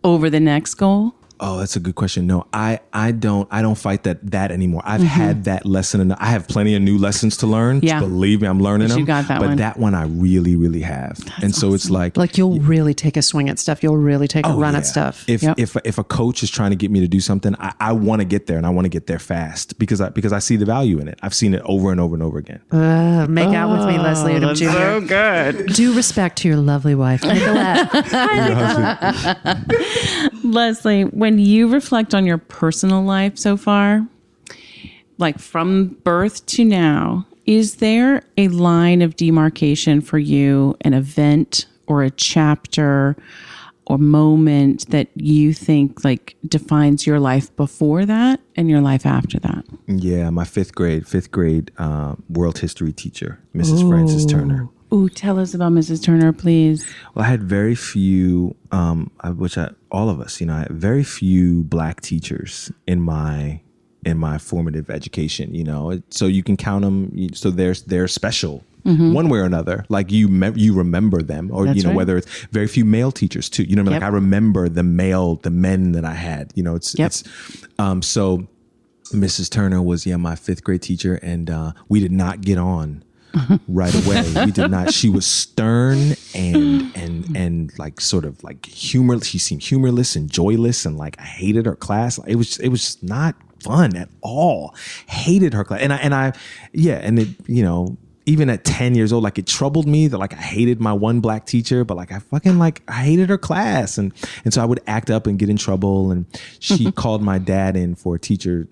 B: over the next goal?
D: Oh, that's a good question. No, I don't fight that anymore. I've had that lesson, and I have plenty of new lessons to learn.
B: Yeah.
D: Believe me, I'm learning them.
B: You got that
D: but
B: one.
D: That one I really, really have. And so it's
A: you'll really take a swing at stuff. You'll really take a run at stuff.
D: If a coach is trying to get me to do something, I want to get there, and I want to get there fast because I see the value in it. I've seen it over and over and over again.
A: Make out with me, Leslie Odom Jr.
B: So good.
A: Due respect to your lovely wife, Nicolette. Hi,
B: Nicolette. Leslie, when you reflect on your personal life so far, from birth to now, is there a line of demarcation for you, an event or a chapter or moment that you think defines your life before that and your life after that?
D: Yeah, my fifth grade world history teacher, Mrs. Frances Turner.
B: Ooh, tell us about Mrs. Turner, please.
D: Well, I had very few, all of us, I had very few Black teachers in my formative education, so you can count them. So they're special one way or another. You remember them, or,
B: That's right.
D: Whether it's very few male teachers too, I remember the men that I had, so Mrs. Turner was, my fifth grade teacher, and we did not get on right away. We did not. She was stern and sort of humorless. She seemed humorless and joyless, and I hated her class. It was just not fun at all. Hated her class, even at 10 years old, it troubled me that I hated my one Black teacher, but I hated her class, and so I would act up and get in trouble. And she called my dad in for a teacher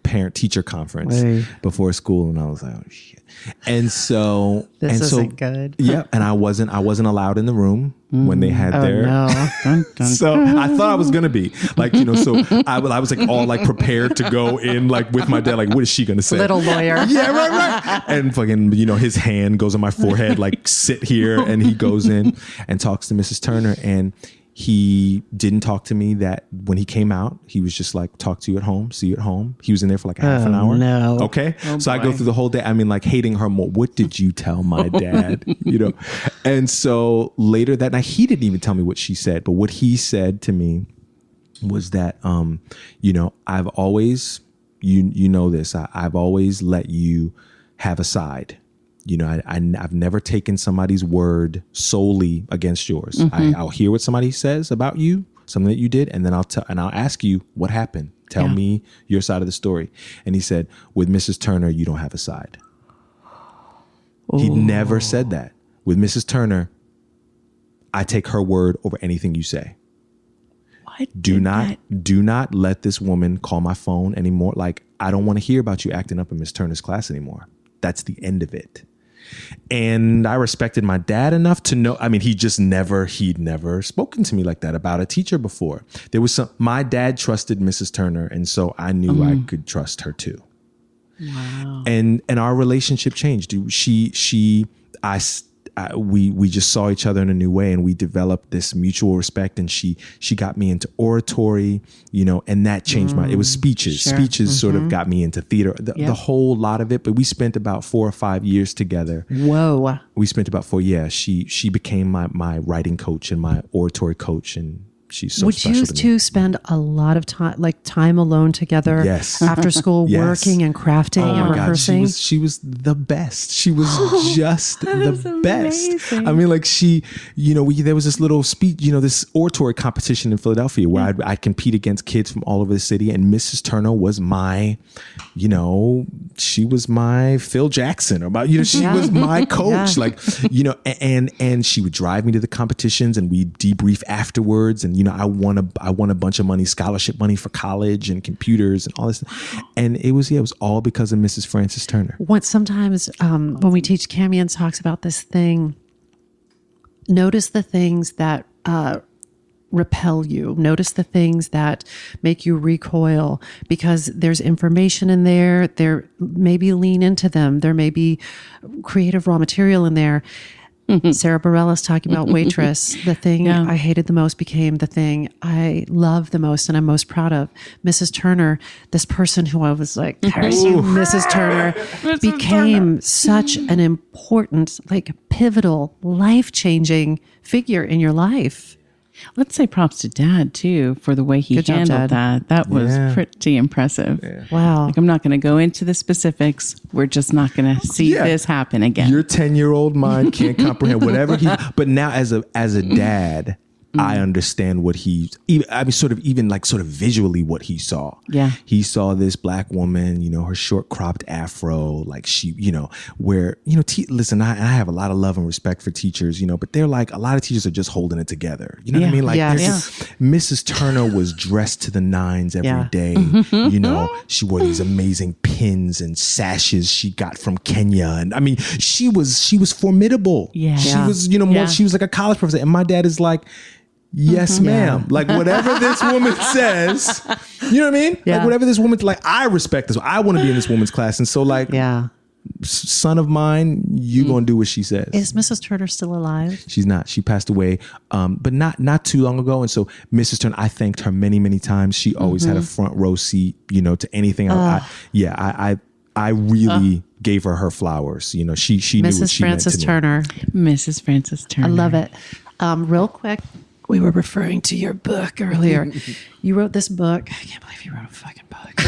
D: parent teacher conference before school, and I was like, oh shit. And so
A: this isn't good.
D: Yeah, and I wasn't allowed in the room when they had their.
A: No.
B: Dun, dun.
D: So I thought I was gonna be like, so I was like all like prepared to go in like with my dad, like what is she gonna say?
A: Little lawyer.
D: Yeah, right. And fucking, his hand goes on my forehead, like sit here, and he goes in and talks to Mrs. Turner, and he didn't talk to me that when he came out. He was just like, talk to you at home, see you at home. He was in there for like a half an hour.
A: No.
D: Okay.
B: Oh,
D: so I go through the whole day. I mean, like hating her more. What did you tell my dad? And so later that night, he didn't even tell me what she said, but what he said to me was that, I've always, this, I've always let you have a side. I've never taken somebody's word solely against yours. I'll hear what somebody says about you, something that you did, and then I'll ask you what happened. Tell me your side of the story. And he said, with Mrs. Turner, you don't have a side. Ooh. He never said that. With Mrs. Turner, I take her word over anything you say.
B: What?
D: Do not let this woman call my phone anymore. Like, I don't want to hear about you acting up in Miss Turner's class anymore. That's the end of it. And I respected my dad enough to know, I mean, he'd never spoken to me like that about a teacher before. My dad trusted Mrs. Turner. And so I knew I could trust her too.
B: Wow.
D: And our relationship changed. We just saw each other in a new way, and we developed this mutual respect. And she got me into oratory, and that changed it was speeches.
B: Sure.
D: Speeches sort of got me into theater, the whole lot of it. But we spent about 4 or 5 years together.
A: Whoa.
D: We spent about 4 years. She became my writing coach and my oratory coach, and she's so
A: Would
D: special
A: you
D: to me.
A: two spend a lot of time alone together?
D: Yes.
A: After school,
D: Yes.
A: working and crafting and
D: God,
A: rehearsing?
D: she was the best. She was just the best.
B: amazing.
D: I mean, like there was this little speech, this oratory competition in Philadelphia where I'd compete against kids from all over the city, and Mrs. Turner was my, she was my Phil Jackson, or she was my coach, and she would drive me to the competitions, and we'd debrief afterwards, and I won a bunch of money, scholarship money for college and computers and all this. And it was all because of Mrs. Frances Turner.
A: Sometimes when we teach, Camian talks about this thing, notice the things that repel you. Notice the things that make you recoil, because there's information in there. There maybe lean into them. There may be creative raw material in there. Sarah Bareilles talking about Waitress. The thing I hated the most became the thing I love the most and I'm most proud of. Mrs. Turner, this person who I was like, curse you, Mrs. Turner, became such an important, pivotal, life-changing figure in your life.
B: Let's say props to Dad too for the way he
A: Good job,
B: handled
A: Dad.
B: that. That was pretty impressive.
D: Yeah.
A: Wow.
B: I'm not going to go into the specifics. We're just not going to see this happen again.
D: Your 10-year-old mind can't comprehend whatever but now as a dad, I understand what sort of visually what he saw.
B: Yeah.
D: He saw this black woman, her short cropped afro, listen, I have a lot of love and respect for teachers, but they're like, a lot of teachers are just holding it together. You know what I mean? Mrs. Turner was dressed to the nines every day. She wore these amazing pins and sashes she got from Kenya. And I mean, she was formidable.
B: Yeah.
D: She was, she was like a college professor. And my dad is like, yes, ma'am. Like whatever this woman says, you know what I mean?
A: Yeah.
D: Like whatever this woman, I respect this. I want to be in this woman's class. And so son of mine, you going to do what she says.
A: Is Mrs. Turner still alive?
D: She's not. She passed away, but not too long ago. And so Mrs. Turner, I thanked her many, many times. She always had a front row seat, to anything. I really gave her flowers. She knew what she meant to me.
A: Turner.
B: Mrs. Frances Turner.
A: I love it. Real quick, we were referring to your book earlier. You wrote this book. I can't believe you wrote a fucking book.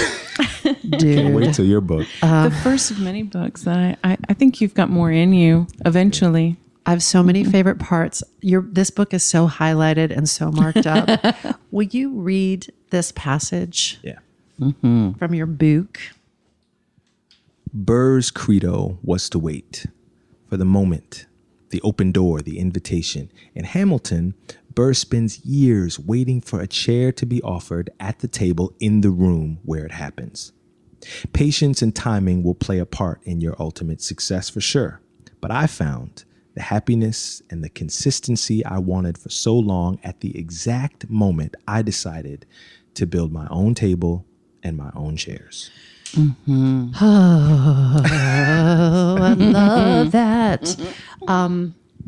A: Dude.
D: Can't wait till your book.
B: The first of many books that I think you've got more in you eventually.
A: I have so many favorite parts. This book is so highlighted and so marked up. Will you read this passage from your book?
D: Burr's credo was to wait for the moment, the open door, the invitation. In Hamilton, Burr spends years waiting for a chair to be offered at the table in the room where it happens. Patience and timing will play a part in your ultimate success for sure. But I found the happiness and the consistency I wanted for so long at the exact moment I decided to build my own table and my own chairs.
A: Mm-hmm. Oh, I love that.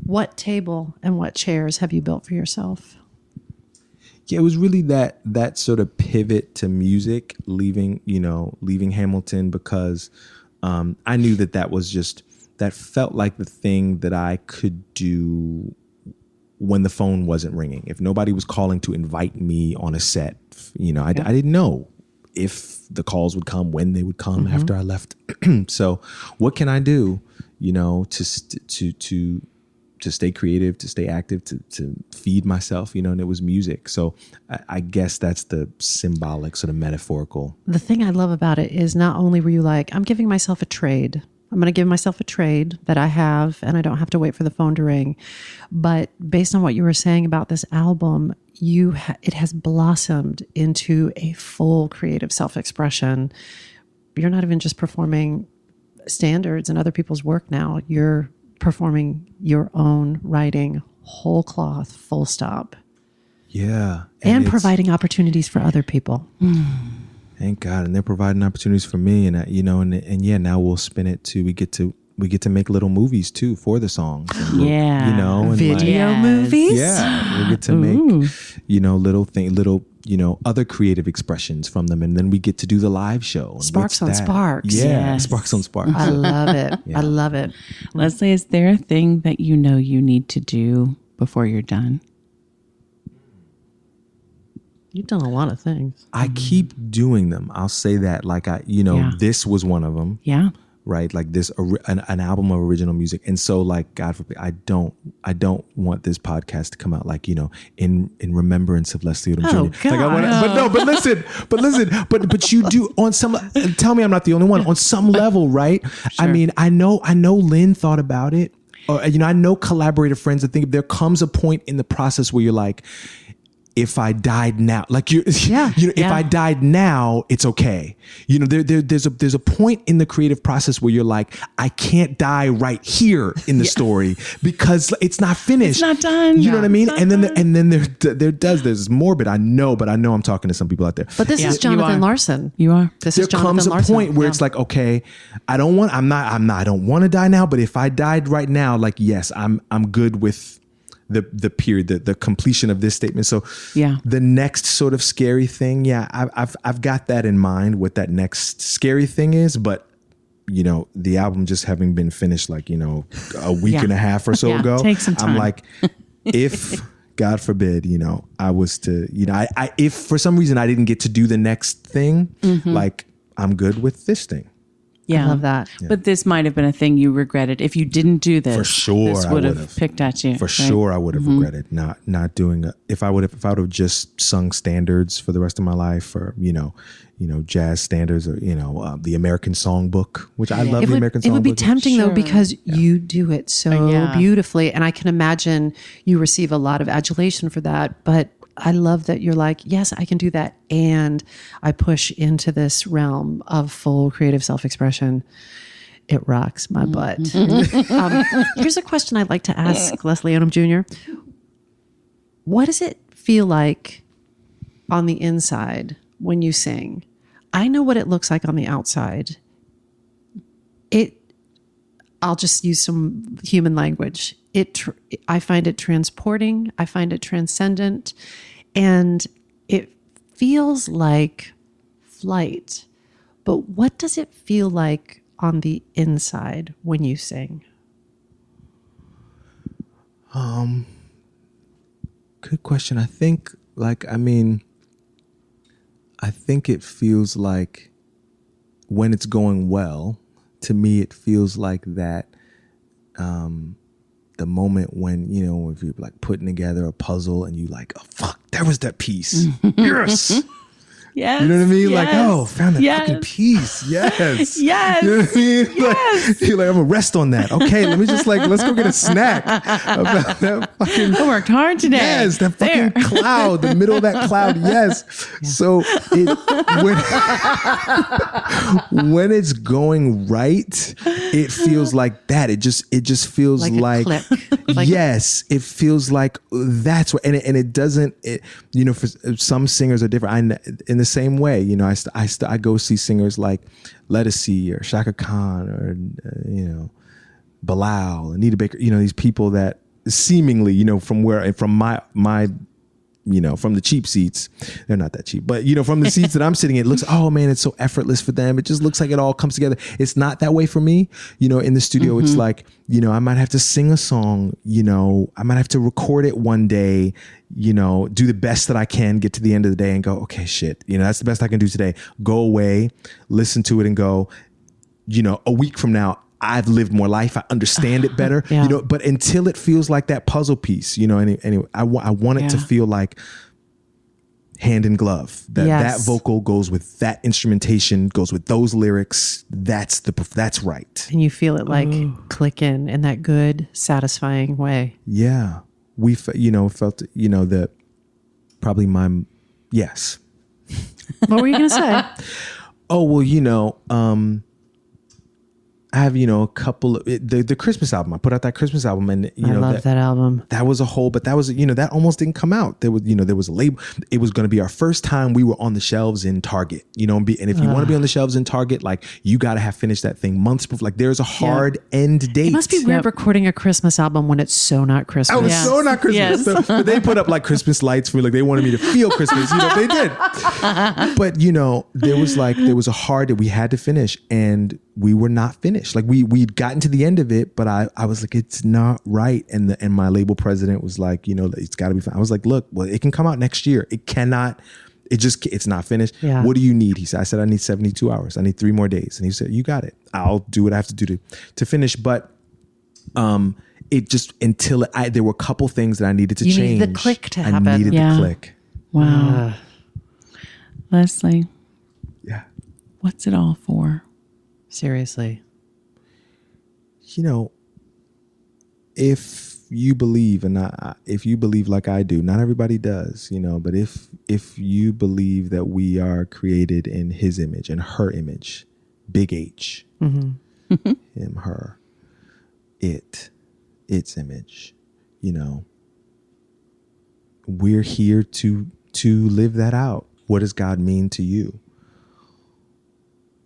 A: What table and what chairs have you built for yourself?
D: Yeah, it was really that sort of pivot to music, leaving Hamilton, because I knew that was just, that felt like the thing that I could do when the phone wasn't ringing. If nobody was calling to invite me on a set, I didn't know if the calls would come, when they would come after I left. So what can I do, to stay creative, to stay active, to feed myself, and it was music. So I guess that's the symbolic, sort of metaphorical.
A: The thing I love about it is not only were you like, I'm giving myself a trade. I'm going to give myself a trade that I have, and I don't have to wait for the phone to ring. But based on what you were saying about this album, it has blossomed into a full creative self-expression. You're not even just performing standards and other people's work now. You're performing your own writing, whole cloth, full stop.
D: Yeah.
A: And providing opportunities for other people.
D: Thank God. And they're providing opportunities for me. And, now we'll spin it to, we get to make little movies too for the songs. And and
A: video movies.
D: Yeah. We get to make, little other creative expressions from them. And then we get to do the live show.
A: Sparks on Sparks.
D: Yeah. Yes. Sparks on Sparks.
A: I love it. Yeah. I love it.
B: Leslie, is there a thing that you need to do before you're done?
A: You've done a lot of things.
D: I keep doing them. I'll say that. Like this was one of them.
B: Yeah.
D: Right. Like this, an album of original music. And so like, God forbid, I don't want this podcast to come out like, in remembrance of Leslie Odom Jr.
A: God.
D: Like I want but you do on some, tell me I'm not the only one, on some level, right? Sure. I mean, I know Lynn thought about it, or, I know collaborator friends that think there comes a point in the process where you're like, if I died now, like if I died now, it's okay. There's a point in the creative process where you're like, I can't die right here in the story because it's not finished.
B: It's not done.
D: You know what I mean? And then there's morbid. I know I'm talking to some people out there.
A: But this is Jonathan Larson.
B: You are.
D: There comes a point where it's like, okay, I don't want to die now, but if I died right now, like, yes, I'm good with the period, the completion of this statement. So the next sort of scary thing, I've got that in mind, what that next scary thing is, but the album just having been finished like, a week and a half or so ago,
B: take some time.
D: I'm like, if God forbid, I was to, if for some reason I didn't get to do the next thing, like I'm good with this thing.
B: Yeah.
A: I love that.
B: Yeah. But this might have been a thing you regretted. If you didn't do this,
D: for sure,
B: this would have picked at you.
D: For sure, I would have regretted not doing it. If I would have just sung standards for the rest of my life, or jazz standards, or the American Songbook, which I love. The American Songbook.
A: It would be tempting though, because you do it so beautifully, and I can imagine you receive a lot of adulation for that. But I love that you're like, yes, I can do that. And I push into this realm of full creative self-expression. It rocks my butt. Here's a question I'd like to ask Leslie Odom Jr. What does it feel like on the inside when you sing? I know what it looks like on the outside. I'll just use some human language. I find it transporting. I find it transcendent. And it feels like flight. But what does it feel like on the inside when you sing?
D: Good question. I think it feels like when it's going well, to me, it feels like that, the moment when, if you're like putting together a puzzle and you like, oh fuck, there was that piece. Yes.
B: Yes.
D: You know what I mean? Like,
B: Yes.
D: oh, found that
B: Yes.
D: fucking piece. Yes.
B: Yes.
D: You know what I mean?
B: Yes.
D: Like, you're like, I'm gonna rest on that. Okay, let me just let's go get a snack. About that fucking,
B: I worked hard today.
D: yes, that fucking
B: There.
D: cloud, the middle of that cloud. Yes. So when it's going right, it feels like that. It just feels
A: Like a click.
D: yes, it feels like that's what, and it doesn't. For some singers are different. In the same way, I go see singers like Lettucey or Shaka Khan or Bilal, Anita Baker. These people that seemingly, from my from the cheap seats, they're not that cheap, but from the seats that I'm sitting in, it looks, oh man, it's so effortless for them. It just looks like it all comes together. It's not that way for me. In the studio, It's like, I might have to sing a song, I might have to record it one day, do the best that I can, get to the end of the day and go, okay, shit, that's the best I can do today. Go away, listen to it and go, a week from now, I've lived more life. I understand it better, but until it feels like that puzzle piece, anyway, I want it to feel like hand in glove, that vocal goes with that instrumentation, goes with those lyrics. That's right.
A: And you feel it like click in that good, satisfying way.
D: Yeah. We, felt, that probably yes.
A: What were you going to say?
D: Oh, well, I have, a couple of the Christmas album. I put out that Christmas album, and
A: I love that album.
D: That was a whole, but that was, that almost didn't come out. There was a label. It was going to be our first time we were on the shelves in Target, and if you want to be on the shelves in Target, like you got to have finished that thing months before. Like there's a hard end date.
A: It must be weird recording a Christmas album when it's so not Christmas.
D: I was so not Christmas.
B: Yes.
D: So, but they put up like Christmas lights for me. Like they wanted me to feel Christmas. They did. But there was a hard that we had to finish, and we were not finished. Like we'd gotten to the end of it, but I was like, it's not right. And my label president was like, it's got to be fine. I was like, look, well, it can come out next year. It cannot. It's not finished. Yeah. What do you need? He said. I said, I need 72 hours. I need 3 more days. And he said, you got it. I'll do what I have to do to finish. But it just there were a couple things that I needed to change.
A: You needed the click to happen.
D: I needed the click.
B: Wow. Leslie.
D: Yeah.
B: What's it all for?
A: Seriously.
D: If you believe, and if you believe like I do, not everybody does, but if you believe that we are created in his image and her image, big H, him, her, its image, we're here to live that out. What does God mean to you?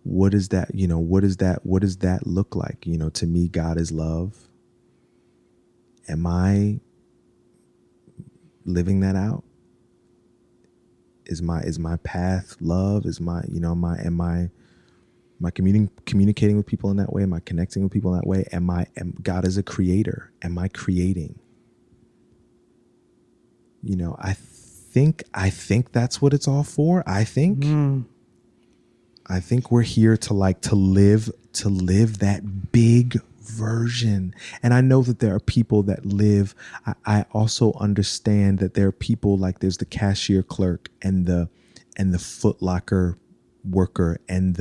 D: What is that? What does that look like? To me, God is love. Am I living that out? Is my path love? Is my, am I communicating with people in that way? Am I connecting with people in that way? God is a creator. Am I creating? I think that's what it's all for. I think we're here to live that big version. And I know that there are people that live. I also understand that there are people like there's the cashier clerk and the Foot Locker worker and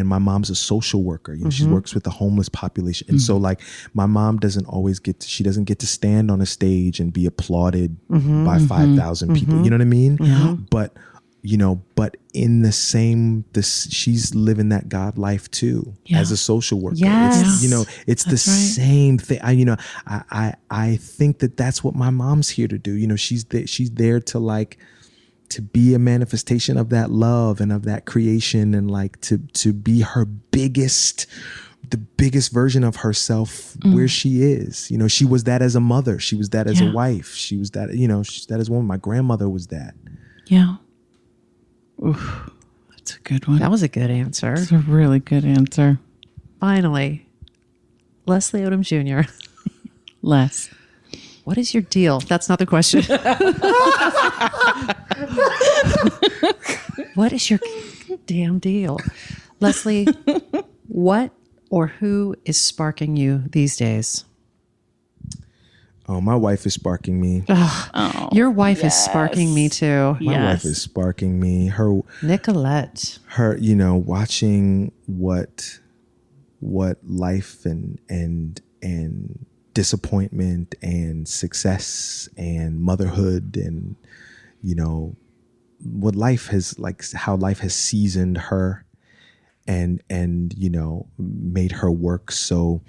D: my mom's a social worker. She works with the homeless population. And so like my mom doesn't get to stand on a stage and be applauded by 5,000 people. You know what I mean?
A: Yeah.
D: But in the same, she's living that God life too, as a social worker.
A: Yes.
D: It's the same thing. I think that's what my mom's here to do. She's there to be a manifestation of that love and of that creation, and to be the biggest version of herself where she is. She was that as a mother. She was that as a wife. She was that, she's that as a woman. My grandmother was that.
B: Yeah. Oof, that's a good one.
A: That was a good answer.
B: That's a really good answer.
A: Finally, Leslie Odom Jr.
B: Les.
A: What is your deal? That's not the question. What is your damn deal? Leslie, what or who is sparking you these days?
D: Oh, my wife is sparking me.
B: Oh,
A: Your wife is sparking me too.
D: My wife is sparking me.
A: Nicolette.
D: Watching what life and disappointment and success and motherhood and what life has, like, how life has seasoned her and made her work so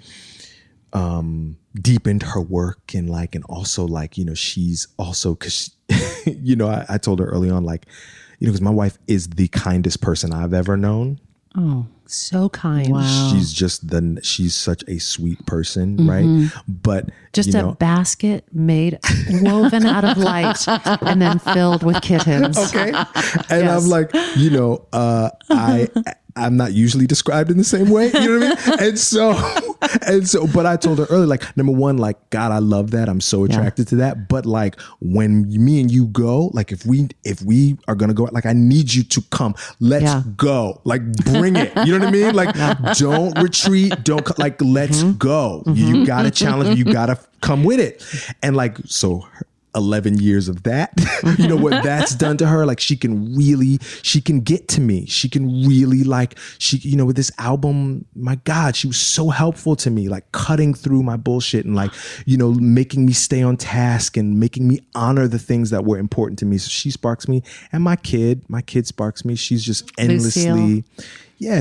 D: deepened her work, and also she's also, because I told her early on, because my wife is the kindest person I've ever known.
A: Oh, so kind.
B: Wow.
D: She's such a sweet person, right? But
A: just a basket woven out of light and then filled with kittens.
D: Okay. And I'm like, I'm not usually described in the same way. You know what I mean? And so, but I told her earlier, number one, God, I love that. I'm so attracted to that. But when me and you go, if we are going to go, I need you to come. Let's go. Bring it. You know what I mean? Don't retreat. Let's go. You got to challenge me. You got to come with it. And so 11 years of that, what that's done to her. She can get to me. She can really with this album, my God, she was so helpful to me, cutting through my bullshit and making me stay on task and making me honor the things that were important to me. So she sparks me, and my kid sparks me. She's just endlessly,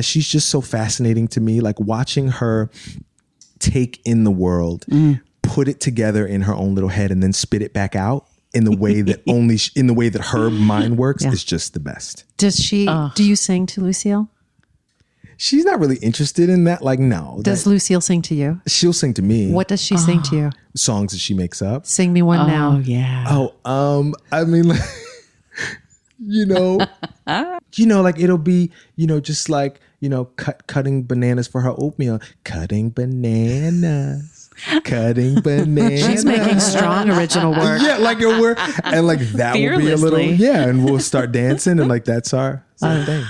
D: she's just so fascinating to me. Watching her take in the world, put it together in her own little head, and then spit it back out in the way that in the way that her mind works is just the best.
A: Does she? Do you sing to Lucille?
D: She's not really interested in that. No.
A: Does Lucille sing to you?
D: She'll sing to me.
A: What does she sing to you?
D: Songs that she makes up.
A: Sing me one now.
B: Oh yeah.
D: I mean, it'll be, just cutting bananas for her oatmeal. Cutting bananas. She's
A: making strong original work.
D: Yeah, that will be a little, and we'll start dancing, and that's our thing.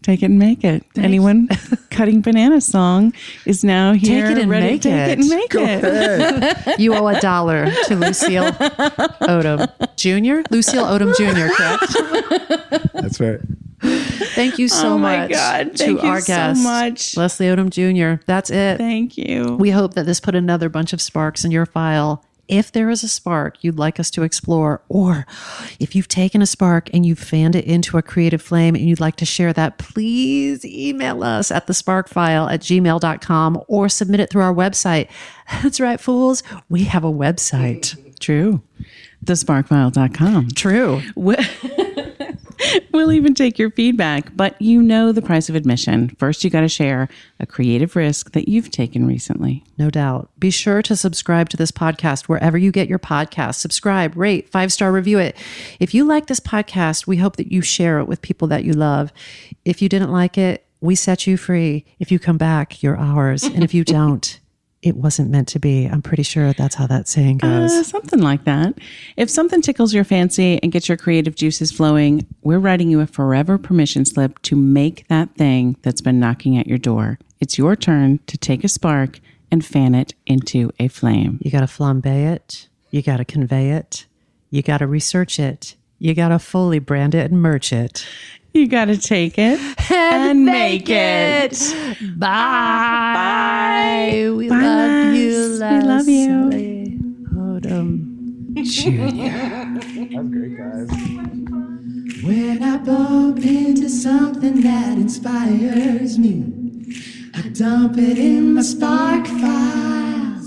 B: Take it and make it. Anyone cutting banana song is now here.
A: Take it and make
B: Take it and make
D: Go
B: it.
D: ahead.
A: You owe $1 to Lucille Odom Jr. Lucille Odom Jr. Correct?
D: That's right.
A: Thank you so much
B: God.
A: to
B: Thank you
A: our guest,
B: so much.
A: Leslie Odom Jr. That's it.
B: Thank you.
A: We hope that this put another bunch of sparks in your file. If there is a spark you'd like us to explore, or if you've taken a spark and you've fanned it into a creative flame and you'd like to share that, please email us at thesparkfile@gmail.com or submit it through our website. That's right, fools. We have a website.
B: True. Thesparkfile.com.
A: True.
B: We'll even take your feedback, but the price of admission. First, you got to share a creative risk that you've taken recently.
A: No doubt. Be sure to subscribe to this podcast wherever you get your podcasts. Subscribe, rate, 5-star review it. If you like this podcast, we hope that you share it with people that you love. If you didn't like it, we set you free. If you come back, you're ours. And if you don't, it wasn't meant to be. I'm pretty sure that's how that saying goes.
B: Something like that. If something tickles your fancy and gets your creative juices flowing, we're writing you a forever permission slip to make that thing that's been knocking at your door. It's your turn to take a spark and fan it into a flame.
A: You got to flambe it. You got to convey it. You got to research it. You got to fully brand it and merch it.
B: You got to take it and make it.
A: Bye. We
B: Bye,
A: love you,
B: Les. We love you.
A: Leslie Odom Jr.
D: That's great, guys.
E: When I bump into something that inspires me, I dump it in my spark file.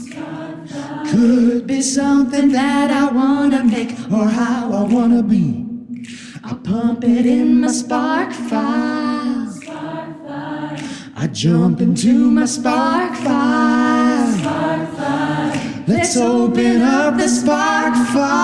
E: Could be something that I wanna make or how I wanna be. I pump it in my spark file. I jump into my spark file. Let's open up the spark file.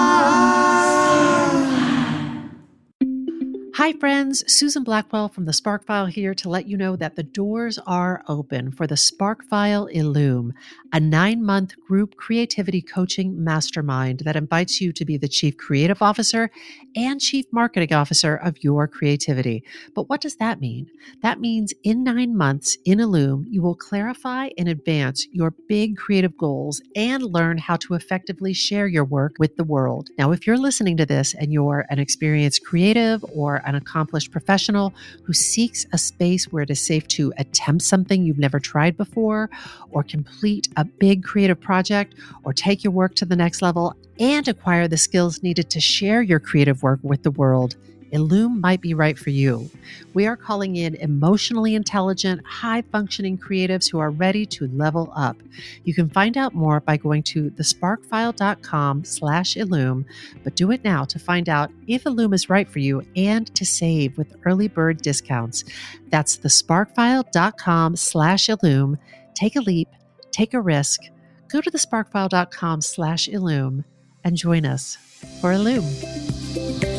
A: Hi, friends. Susan Blackwell from the Spark File here to let you know that the doors are open for the Spark File Illume, a 9-month group creativity coaching mastermind that invites you to be the Chief Creative Officer and Chief Marketing Officer of your creativity. But what does that mean? That means in 9 months in Illume, you will clarify and advance your big creative goals and learn how to effectively share your work with the world. Now, if you're listening to this and you're an experienced creative or an accomplished professional who seeks a space where it is safe to attempt something you've never tried before, or complete a big creative project, or take your work to the next level and acquire the skills needed to share your creative work with the world, Illume might be right for you. We are calling in emotionally intelligent, high-functioning creatives who are ready to level up. You can find out more by going to thesparkfile.com/Illume, but do it now to find out if Illume is right for you and to save with early bird discounts. That's thesparkfile.com/Illume. Take a leap, take a risk. Go to thesparkfile.com/Illume and join us for Illume.